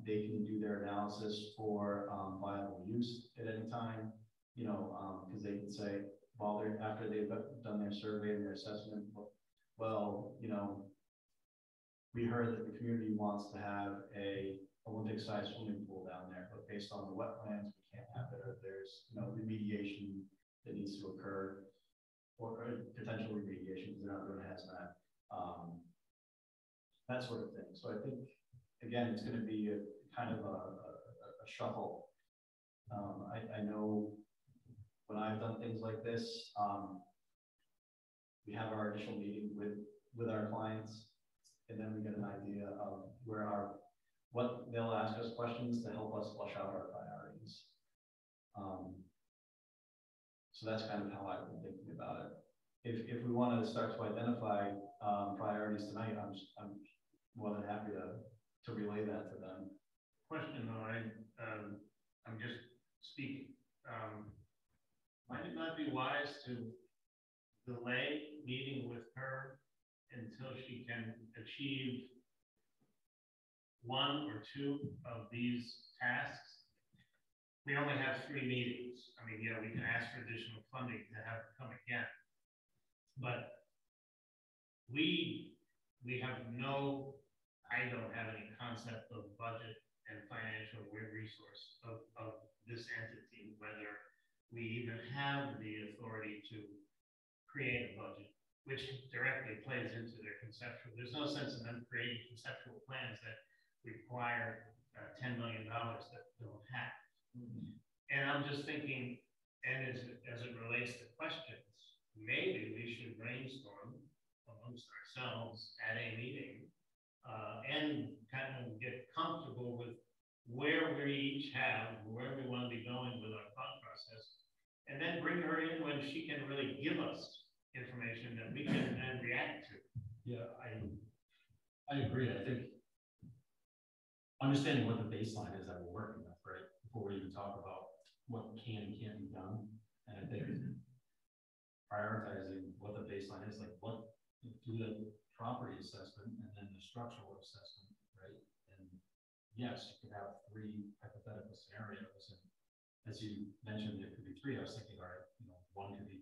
They can do their analysis for viable use at any time, you know, because they can say, well, after they've done their survey and their assessment, well, you know, we heard that the community wants to have a Olympic-sized swimming pool down there, but based on the wetlands, we can't have it, or there's, you know, remediation that needs to occur, or potential remediation because they're not doing hazmat, that sort of thing. So I think, again, it's going to be a kind of a shuffle. I know when I've done things like this, we have our initial meeting with our clients, and then we get an idea of what they'll ask us questions to help us flush out our priorities. So that's kind of how I've been thinking about it. If we want to start to identify priorities tonight, I'm more than happy to relay that to them. Question though, I'm just speaking. Might it not be wise to delay meeting with her until she can achieve 1 or 2 of these tasks? We only have 3 meetings. I mean, yeah, we can ask for additional funding to have her come again, but we have I don't have any concept of budget and financial resource of this entity, whether we even have the authority to create a budget, which directly plays into their conceptual. There's no sense in them creating conceptual plans that require $10 million that we don't have. And I'm just thinking, and as it relates to questions, maybe we should brainstorm amongst ourselves at a meeting and kind of get comfortable with where we each have, where we want to be going with our thought process, and then bring her in when she can really give us information that we can then react to. Yeah, I agree. I think understanding what the baseline is that we're working with, right, before we even talk about what can and can't be done. And I think prioritizing what the baseline is, like what do the property assessment and then the structural assessment, right? And yes, you could have 3 hypothetical scenarios. And as you mentioned, there could be 3. I was thinking, all right, you know, 1 could be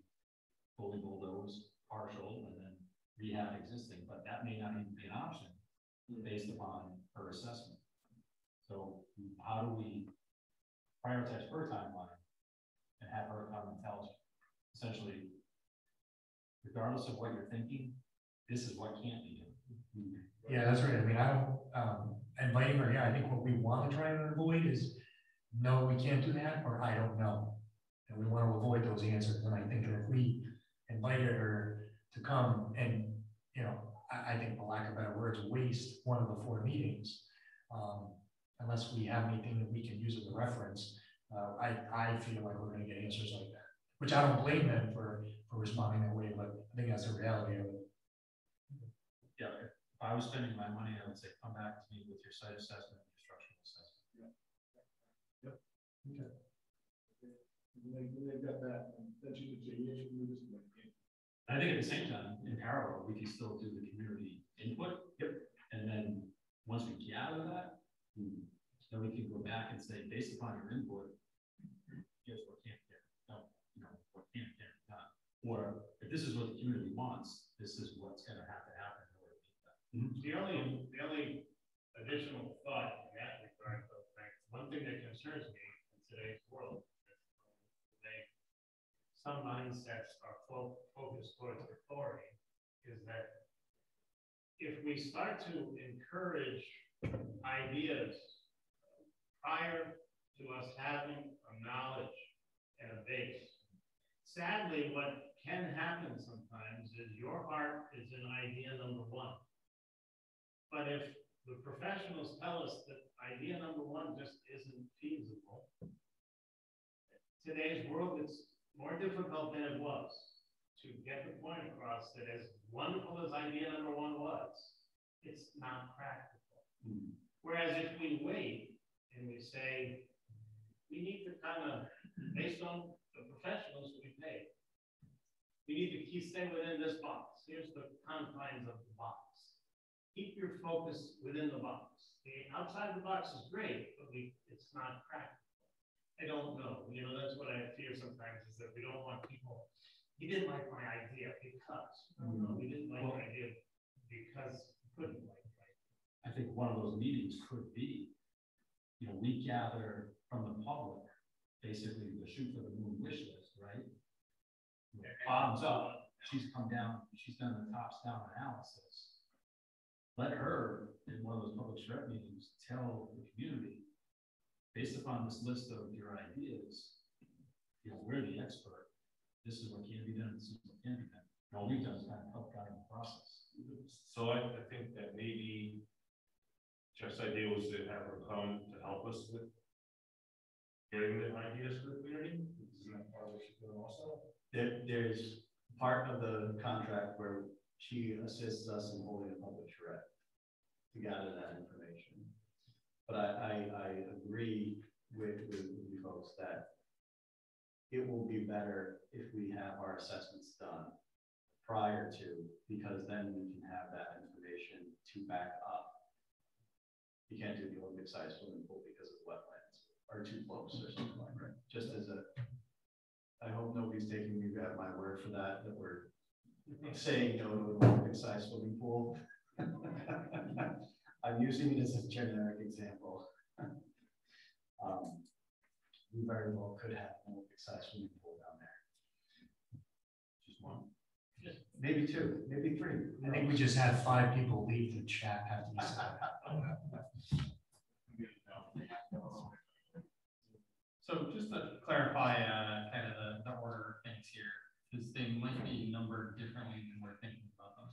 fully bulldozed, partial, and then rehab existing, but that may not even be an option based upon her assessment. So how do we prioritize her timeline and have her come and tell us essentially, regardless of what you're thinking, this is what can't be done. Yeah, that's right. I mean, I don't, inviting her, yeah, I think what we want to try and avoid is, no, we can't do that, or I don't know. And we want to avoid those answers. And I think if we invited her to come and, you know, I think, for lack of better words, waste one of the 4 meetings. Unless we have anything that we can use as a reference, I feel like we're gonna get answers like that, which I don't blame them for responding that way, but I think that's the reality of it. Yeah, if I was spending my money, I would say, come back to me with your site assessment, your structural assessment. Yep. Okay. When they've got that, then you can say, yes, you do this. I think at the same time, in parallel, we can still do the community input. Yep. And then once we gather that, then we can go back and say, based upon your input, here's what can't get done, what can't get done. Or if this is what the community wants, this is what's going to have to happen in order to meet that. The only additional thought in that regard, though, Frank, one thing that concerns me in today's world, some mindsets are focused towards authority, is that if we start to encourage ideas prior to us having a knowledge and a base, sadly, what can happen sometimes is your heart is in idea number 1. But if the professionals tell us that idea number 1 just isn't feasible, today's world is more difficult than it was to get the point across that as wonderful as idea number 1 was, it's not practical. Whereas if we wait and we say, we need to kind of, based on the professionals we pay, we need to stay within this box. Here's the confines of the box. Keep your focus within the box. The outside the box is great, but it's not practical. I don't know. That's what I fear sometimes, is that we don't want people, he didn't like my idea because, we didn't like my idea because we couldn't like it. I think one of those meetings could be, we gather from the public, basically the shoot for the moon wish list, right? Bottoms up, she's come down, she's done the tops down analysis. Let her, in one of those public share meetings, tell the community, based upon this list of your ideas, we're the expert. This is what can be done, this is what can be done. And all we've done is kind of help guide the process. So I think that maybe Jeff's idea was to have her come to help us with getting the ideas to the community. Isn't that part of what she's doing also? There's part of the contract where she assists us in holding a public charrette to gather that information. But I agree with you folks that it will be better if we have our assessments done prior to, because then we can have that information to back up. You can't do the Olympic sized swimming pool because of wetlands or too close or something like that. Just as I hope nobody's taking me at my word for that we're saying no to an Olympic sized swimming pool. I'm using it as a generic example. We very well could have an Olympic sized swimming pool down there. Just one. Maybe 2, maybe 3. I think we just had 5 people leave the chat after you said that. So just to clarify kind of the order of things here, because they might be numbered differently than we're thinking about them.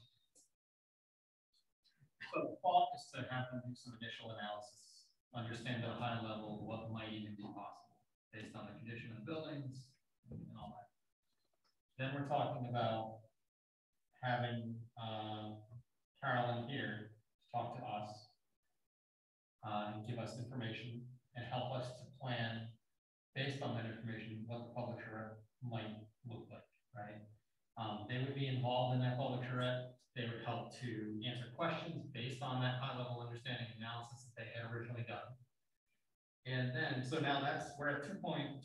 So the thought is to have them do some initial analysis, understand at a high level what might even be possible based on the condition of buildings and all that. Then we're talking about having Carolyn here talk to us and give us information and help us to plan based on that information what the public charrette might look like, right? They would be involved in that public charrette. They would help to answer questions based on that high-level understanding analysis that they had originally done. And then, so now we're at 2.1.7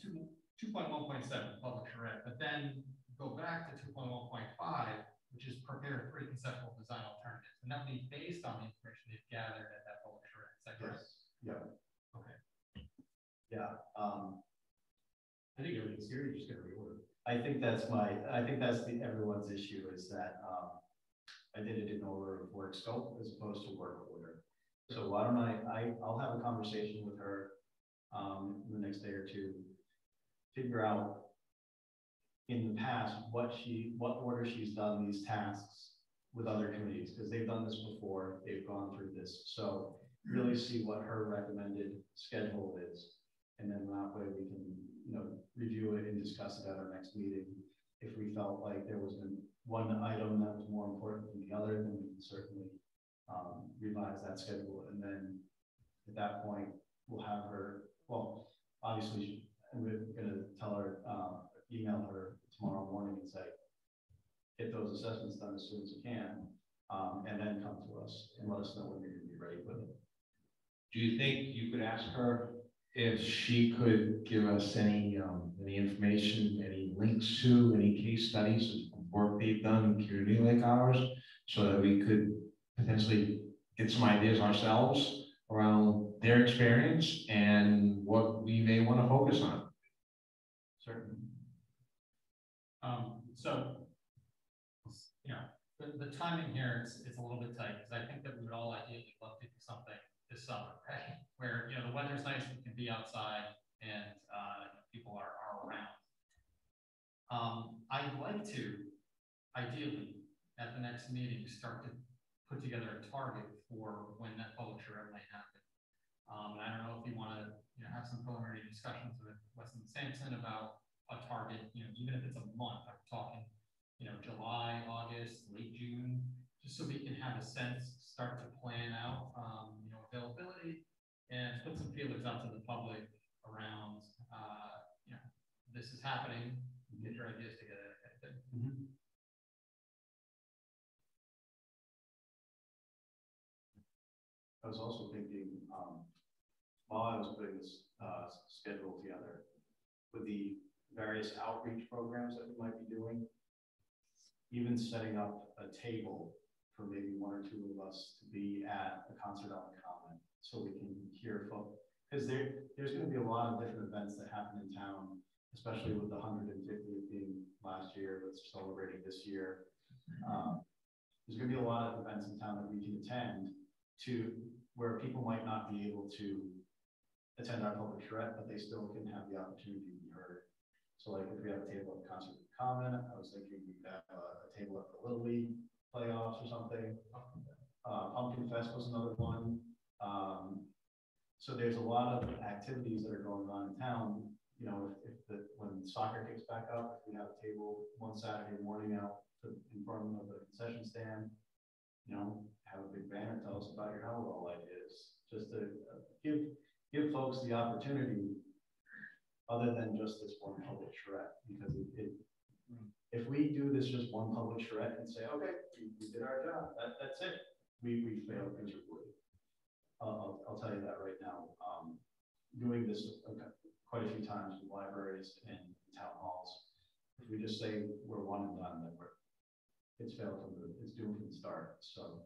public charrette, but then go back to 2.1.5, which is prepare 3 conceptual design alternatives. And that would be based on the information they've gathered at that public charrette. Is that correct? Yes. Yeah. Okay. Yeah. I think everything's here, you just got to reorder. I think that's everyone's issue, is that I did it in order of work scope as opposed to work order. So why don't I'll have a conversation with her in the next day or 2, figure out in the past what order she's done these tasks with other committees, because they've done this before, they've gone through this. So really see what her recommended schedule is. And then that way we can, review it and discuss it at our next meeting. If we felt like there was one item that was more important than the other, then we can certainly revise that schedule. And then at that point, we'll have her, well, obviously, we're gonna tell her, email her tomorrow morning and say, get those assessments done as soon as you can, and then come to us and let us know when you're gonna be ready with it. Do you think you could ask her if she could give us any information, any links to any case studies of work they've done in a community like ours, so that we could potentially get some ideas ourselves around their experience and what we may want to focus on? Certainly. So, the timing here, it's a little bit tight, because I think that we would all ideally love to do something this summer, right? Where, the weather's nice, we can be outside, and people are around. I'd like to, ideally, at the next meeting, start to put together a target for when that public charrette might happen. And I don't know if you want to, have some preliminary discussions with Weston Sampson about a target, even if it's a month. I'm talking, July, August, late June, just so we can have a sense, start to plan out, availability, and put some feelers out to the public around, this is happening, get your ideas together. Mm-hmm. I was also thinking, while I was putting this schedule together, with the various outreach programs that we might be doing, even setting up a table for maybe one or two of us to be at a concert on the Common, so we can hear folks, because there's going to be a lot of different events that happen in town, especially with the 150th being last year, but celebrating this year. There's going to be a lot of events in town that we can attend to, where people might not be able to attend our public charrette, but they still can have the opportunity to be heard. So like if we have a table at Concert Common, I was thinking we could have a table at the Little League playoffs or something. Pumpkin Fest was another one. So there's a lot of activities that are going on in town. When soccer kicks back up, if we have a table one Saturday morning out in front of the concession stand, have a big banner, tell us about your Halliwell ideas, just to give folks the opportunity, other than just this one public charrette. Because if we do this just one public charrette and say, okay, we did our job, that's it, we failed miserably. I'll tell you that right now. Doing this quite a few times with libraries and town halls, if we just say we're one and done, then it's failed it's doomed from the start. So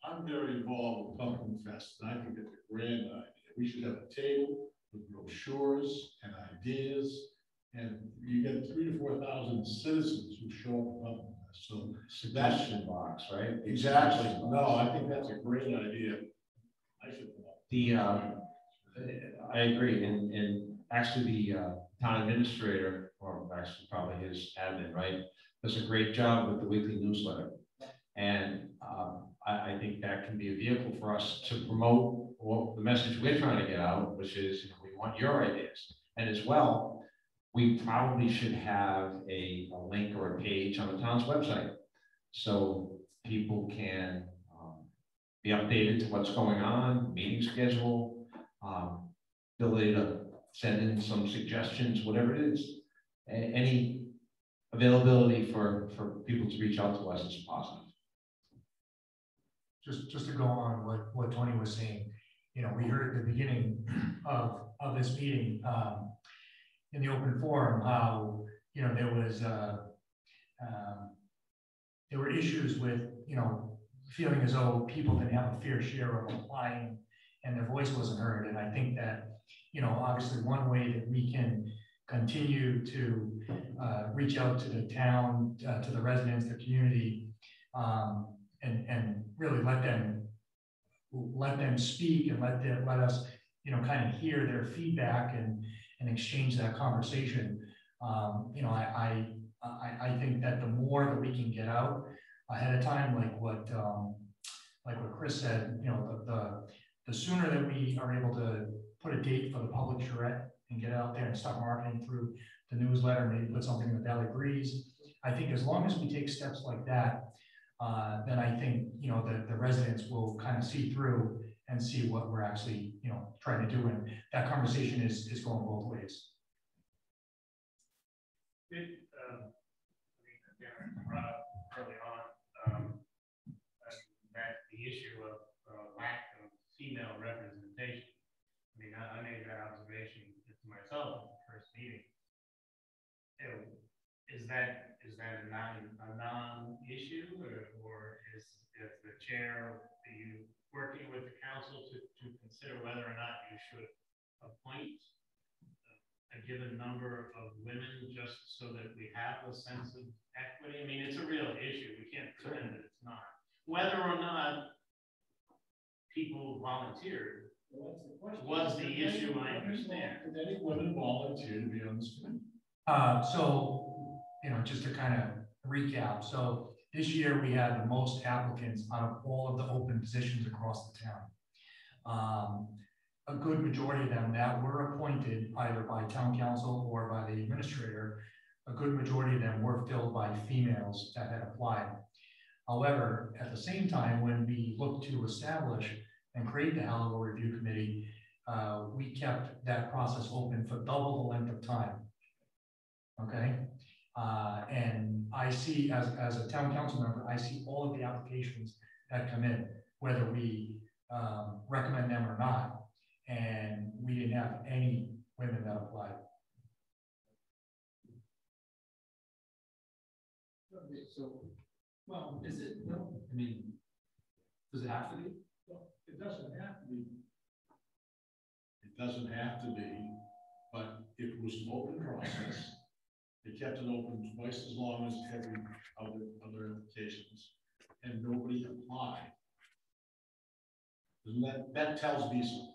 I'm very involved with Pumpkin Fest, and I think it's a grand idea. We should have a table with brochures and ideas, and you get 3,000 to 4,000 citizens who show up at Pumpkin Fest. So Suggestion box, right? Exactly. No, I think that's a great idea. I should. I agree, and actually the town administrator, or actually probably his admin, right, does a great job with the weekly newsletter. And I think that can be a vehicle for us to promote the message we're trying to get out, which is we want your ideas. And as well, we probably should have a link or a page on the town's website, so people can be updated to what's going on, meeting schedule, ability to send in some suggestions, whatever it is. Any availability for people to reach out to us is positive. Just to go on what Tony was saying, we heard at the beginning of this meeting in the open forum how there were issues with feeling as though people didn't have a fair share of applying and their voice wasn't heard. And I think that obviously one way that we can continue to reach out to the town, to the residents, the community, and really let them speak and let us kind of hear their feedback and exchange that conversation. I think that the more that we can get out, ahead of time, like what Chris said, you know, the sooner that we are able to put a date for the public charrette and get out there and start marketing through the newsletter, maybe put something in the Valley Breeze. I think as long as we take steps like that, then I think, you know, the residents will kind of see through and see what we're actually, you know, trying to do. And that conversation is going both ways. Brought up early on that the issue of lack of female representation. I mean, I made that observation to myself in the first meeting. Is that a non-issue, or is the chair, are you working with the council to consider whether or not you should appoint a given number of women just so that we have a sense of equity? I mean, it's a real issue. We can't pretend that it's not. Whether or not people volunteered was the issue, I understand. Did any women volunteer to be on this committee? So, you know, just to kind of recap. So this year we had the most applicants out of all of the open positions across the town. A good majority of them that were appointed either by town council or by the administrator, a good majority of them were filled by females that had applied. However, at the same time, when we looked to establish and create the Halliwell Review Committee, we kept that process open for double the length of time. Okay. And I see, as a town council member, I see all of the applications that come in, whether we recommend them or not. And we didn't have any women that applied. Okay, so, well, is it, no, I mean, does it have to be? Well, it doesn't have to be. It doesn't have to be, but it was an open process. They kept it open twice as long as every other applications, and nobody applied. Doesn't that tells me something?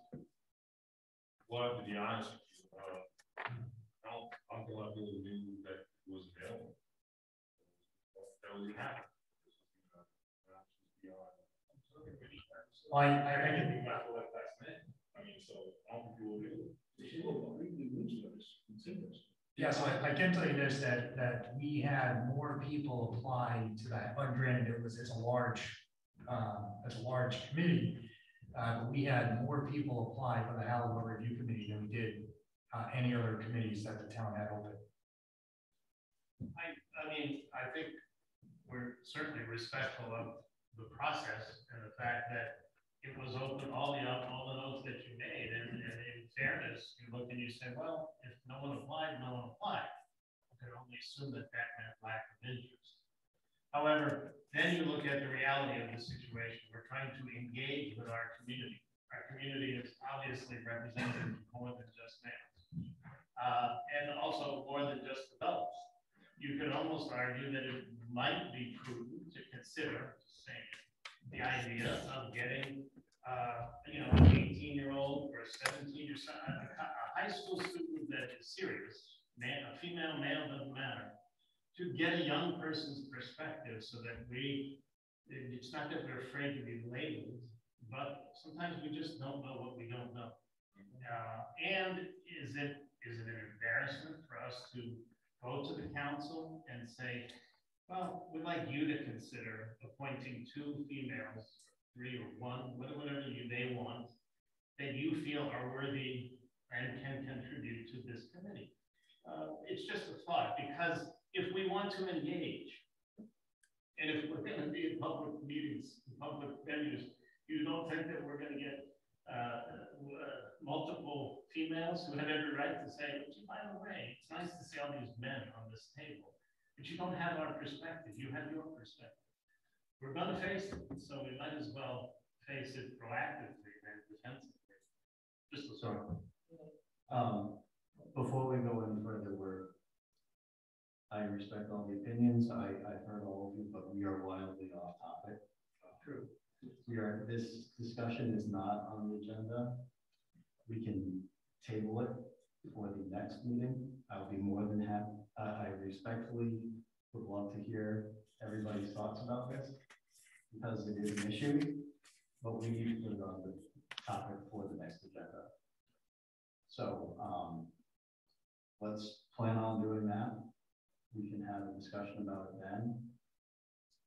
Well, to be honest with you, I don't think a lot of people knew that it was available. That was happening. Well, I can. I mean, so I don't think people knew. Yeah, so I can tell you this, that we had more people apply to that. Granted, it's a large committee, but we had more people apply for the Halliwell Review Committee than we did any other committees that the town had open. I mean, I think we're certainly respectful of the process and the fact that it was open, all the notes that you made, and in fairness, you looked and you said, well, if no one applied, no one applied. I could only assume that meant lack of interest. However, then you look at the reality of the situation. We're trying to engage with our community. Our community is obviously represented more than just males, and also more than just adults. You could almost argue that it might be prudent to consider the idea of getting, an 18-year-old or a 17 or something, a high school student that is serious, man, a female, male, doesn't matter, to get a young person's perspective so that it's not that we're afraid to be labeled, but sometimes we just don't know what we don't know. And is it an embarrassment for us to go to the council and say, well, we'd like you to consider appointing 2 females, 3 or 1, whatever they want, that you feel are worthy and can contribute to this committee. It's just a thought, because if we want to engage, and if we're going to be in public meetings, public venues, you don't think that we're going to get multiple females who have every right to say, by the way, it's nice to see all these men on this table. But you don't have our perspective. You have your perspective. We're going to face it, so we might as well face it proactively than defensively. Just a sorry. Before we go any further, I respect all the opinions. I've heard all of you, but we are wildly off topic. True. This discussion is not on the agenda. We can table it for the next meeting. I'll be more than happy. I respectfully would love to hear everybody's thoughts about this, because it is an issue, but we need to put it on the topic for the next agenda. So let's plan on doing that. We can have a discussion about it then.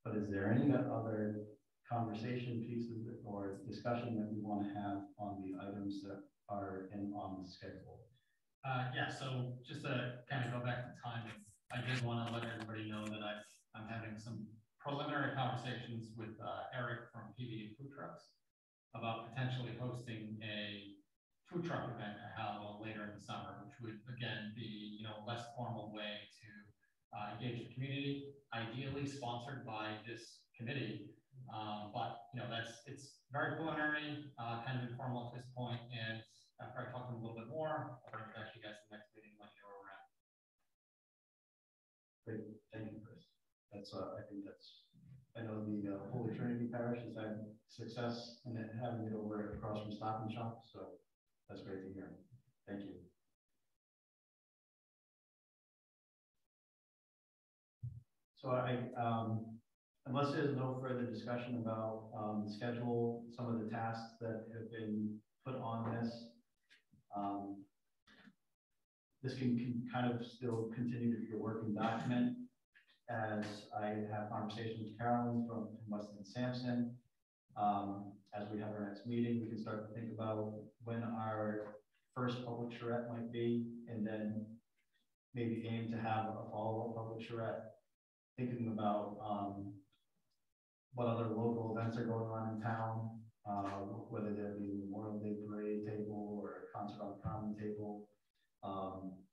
But is there any other conversation pieces or discussion that we want to have on the items that are on the schedule? Yeah, so just to kind of go back to timing, I did want to let everybody know that I'm having some preliminary conversations with Eric from PB Food Trucks about potentially hosting a food truck event at Halliwell later in the summer, which would again be, a less formal way to engage the community, ideally sponsored by this committee. But it's very preliminary, kind of informal at this point, and after I talk to them a little bit more, I'll bring it back to you guys in the next meeting, let you know where we're at. Great, thank you, Chris. That's I know the Holy Trinity Parish has had success in having it over across from Stop and Shop, so that's great to hear. Thank you. So unless there's no further discussion about the schedule, some of the tasks that have been put on this, this can kind of still continue to be a working document as I have conversations with Carolyn from Weston Sampson. As we have our next meeting, we can start to think about when our first public charrette might be, and then maybe aim to have a follow-up public charrette, thinking about what other local events are going on in town, whether there be a Memorial Day parade table or a concert on the common table.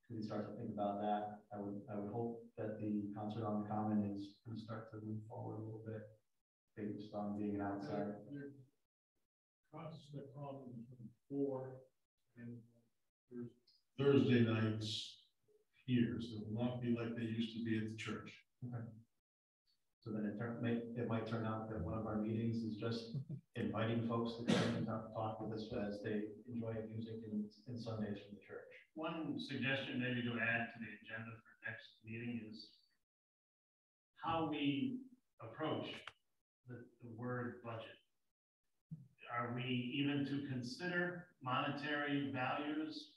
We can start to think about that. I would hope that the concert on the common is going to start to move forward a little bit, based on being an outsider. Concert on the common from 4 and Thursday nights here, so it will not be like they used to be at the church. Okay. So then it might turn out that one of our meetings is just inviting folks to come and talk with us as they enjoy music and Sundays from the church. One suggestion maybe to add to the agenda for next meeting is how we approach the word budget. Are we even to consider monetary values?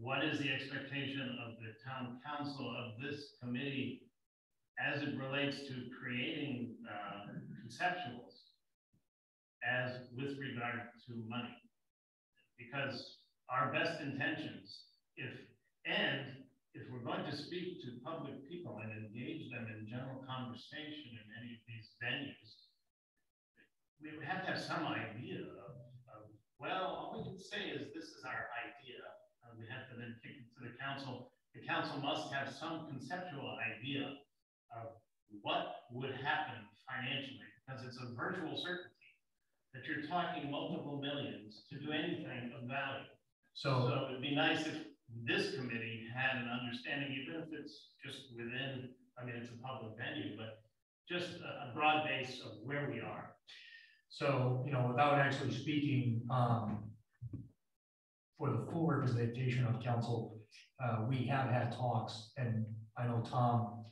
What is the expectation of the town council of this committee as it relates to creating conceptuals as with regard to money? Because our best intentions, if we're going to speak to public people and engage them in general conversation in any of these venues, we would have to have some idea of well, all we can say is this is our idea. We have to then kick it to the council. The council must have some conceptual idea of what would happen financially, because it's a virtual certainty that you're talking multiple millions to do anything of value. So it'd be nice if this committee had an understanding, even if it's just within, I mean, it's a public venue, but just a broad base of where we are. So, without actually speaking for the full representation of council, we have had talks, and I know Tom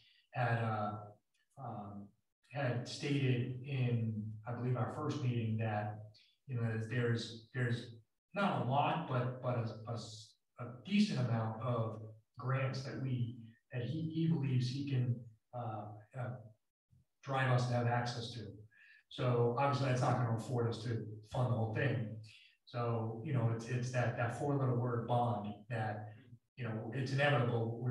had stated in, I believe, our first meeting that there's not a lot, but a decent amount of grants that he believes he can drive us to have access to. So obviously that's not going to afford us to fund the whole thing. So, it's that 4-letter word bond that, it's inevitable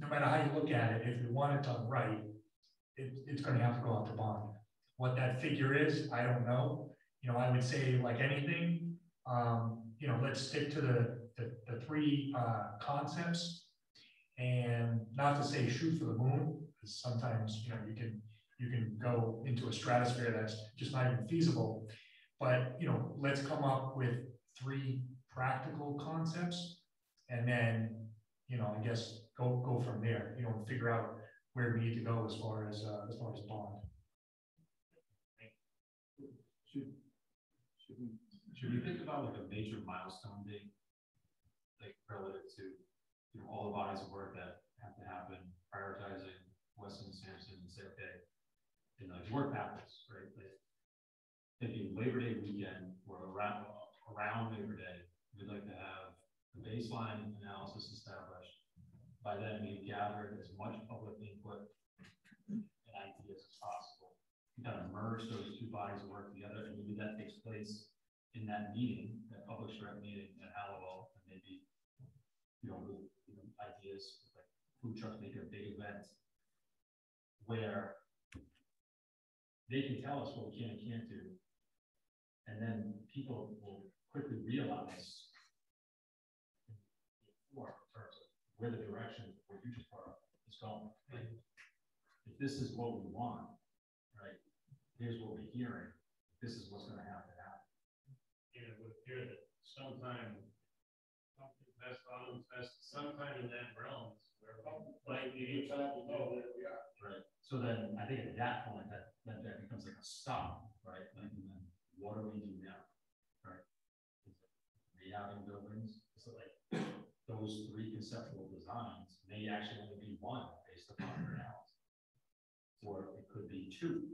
no matter how you look at it, if you want it done right, it's going to have to go out to bond. What that figure is, I don't know. I would say, like anything, let's stick to the 3 concepts, and not to say shoot for the moon, because sometimes, you can go into a stratosphere that's just not even feasible. But, let's come up with 3 practical concepts, and then, I guess go from there, and figure out where we need to go as far as bond. Should we think about like a major milestone date, like relative to all the bodies of work that have to happen, prioritizing Weston and Sampson and say, okay, you know, you work backwards, right? Like, thinking Labor Day weekend or around Labor Day, we'd like to have the baseline analysis established. By then, we've gathered as much public input and ideas as possible. We kind of merge those two bodies of work together, and maybe that takes place in that meeting, that public direct meeting at Halliwell, and maybe, you know, ideas like food trucks make a big event where they can tell us what we can and can't do. And then people will quickly realize in terms of where the direction, what you just brought up, is going. Like, if this is what we want, right, here's what we're hearing, this is what's going to have to happen. And it would appear that sometime in that realm is where like the right. So then I think at that point that becomes like a stop, right? Like, and then what do we do now? Right? Is it rehabbing buildings? Is it like those three conceptual designs may actually only be one based upon your analysis? Or it could be two.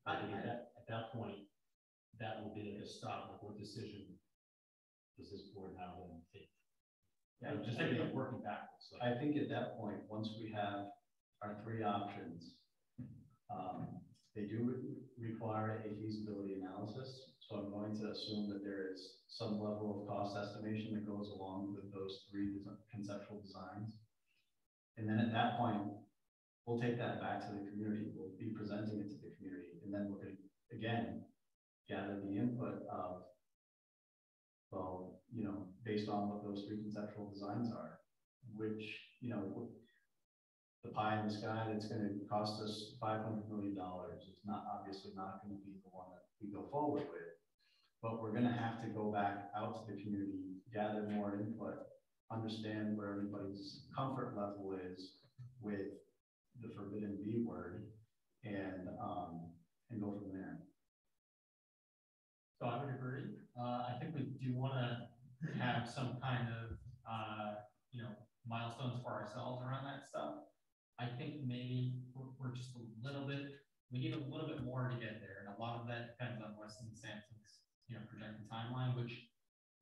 I think at that point, that will be like a stop. Like, what decision does this board now then take? Yeah, just thinking of working backwards. I think at that point, once we have our three options, they do require a feasibility analysis. So I'm going to assume that there is some level of cost estimation that goes along with those three conceptual designs. And then at that point, we'll take that back to the community. We'll be presenting it to the community. And then we're going to, again, gather the input of, well, you know, based on what those three conceptual designs are, which, you know, the pie in the sky that's going to cost us $500 million. It's not obviously not going to be the one that we go forward with, but we're going to have to go back out to the community, gather more input, understand where everybody's comfort level is with the forbidden B word, and go from there. So I would agree. I think we do want to have some kind of, you know, milestones for ourselves around that stuff. I think maybe we're just a little bit, we need a little bit more to get there. And a lot of that depends on Weston and Sampson's, you know, projected timeline, which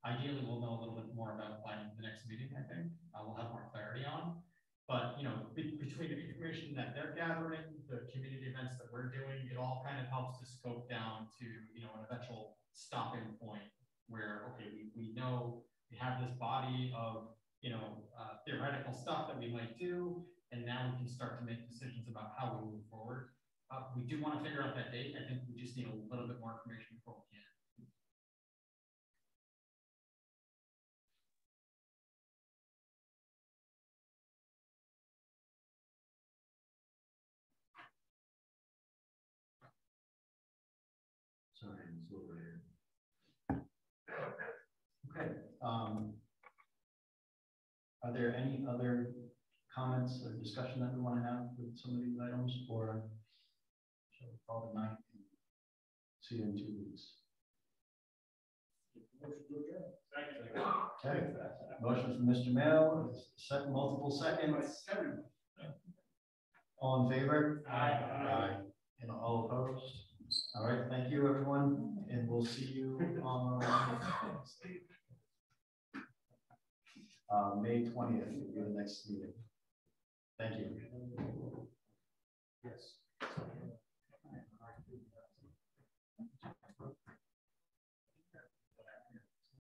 ideally we'll know a little bit more about by the next meeting, I think. We'll have more clarity on. But, you know, between the information that they're gathering, the community events that we're doing, it all kind of helps to scope down to, you know, an eventual stopping point where, okay, we know we have this body of, you know, theoretical stuff that we might do, and now we can start to make decisions about how we move forward. We do want to figure out that date. I think we just need a little bit more information before we can. Sorry, I'm slow here. Okay. Are there any other comments or discussion that we want to have with some of these items, or shall we call it night and see you in 2 weeks? Okay. Motion from Mr. Mayo, multiple seconds. All in favor? Aye. And all opposed? All right, thank you, everyone, and we'll see you on May 20th, will be the next meeting. Thank you. Yes.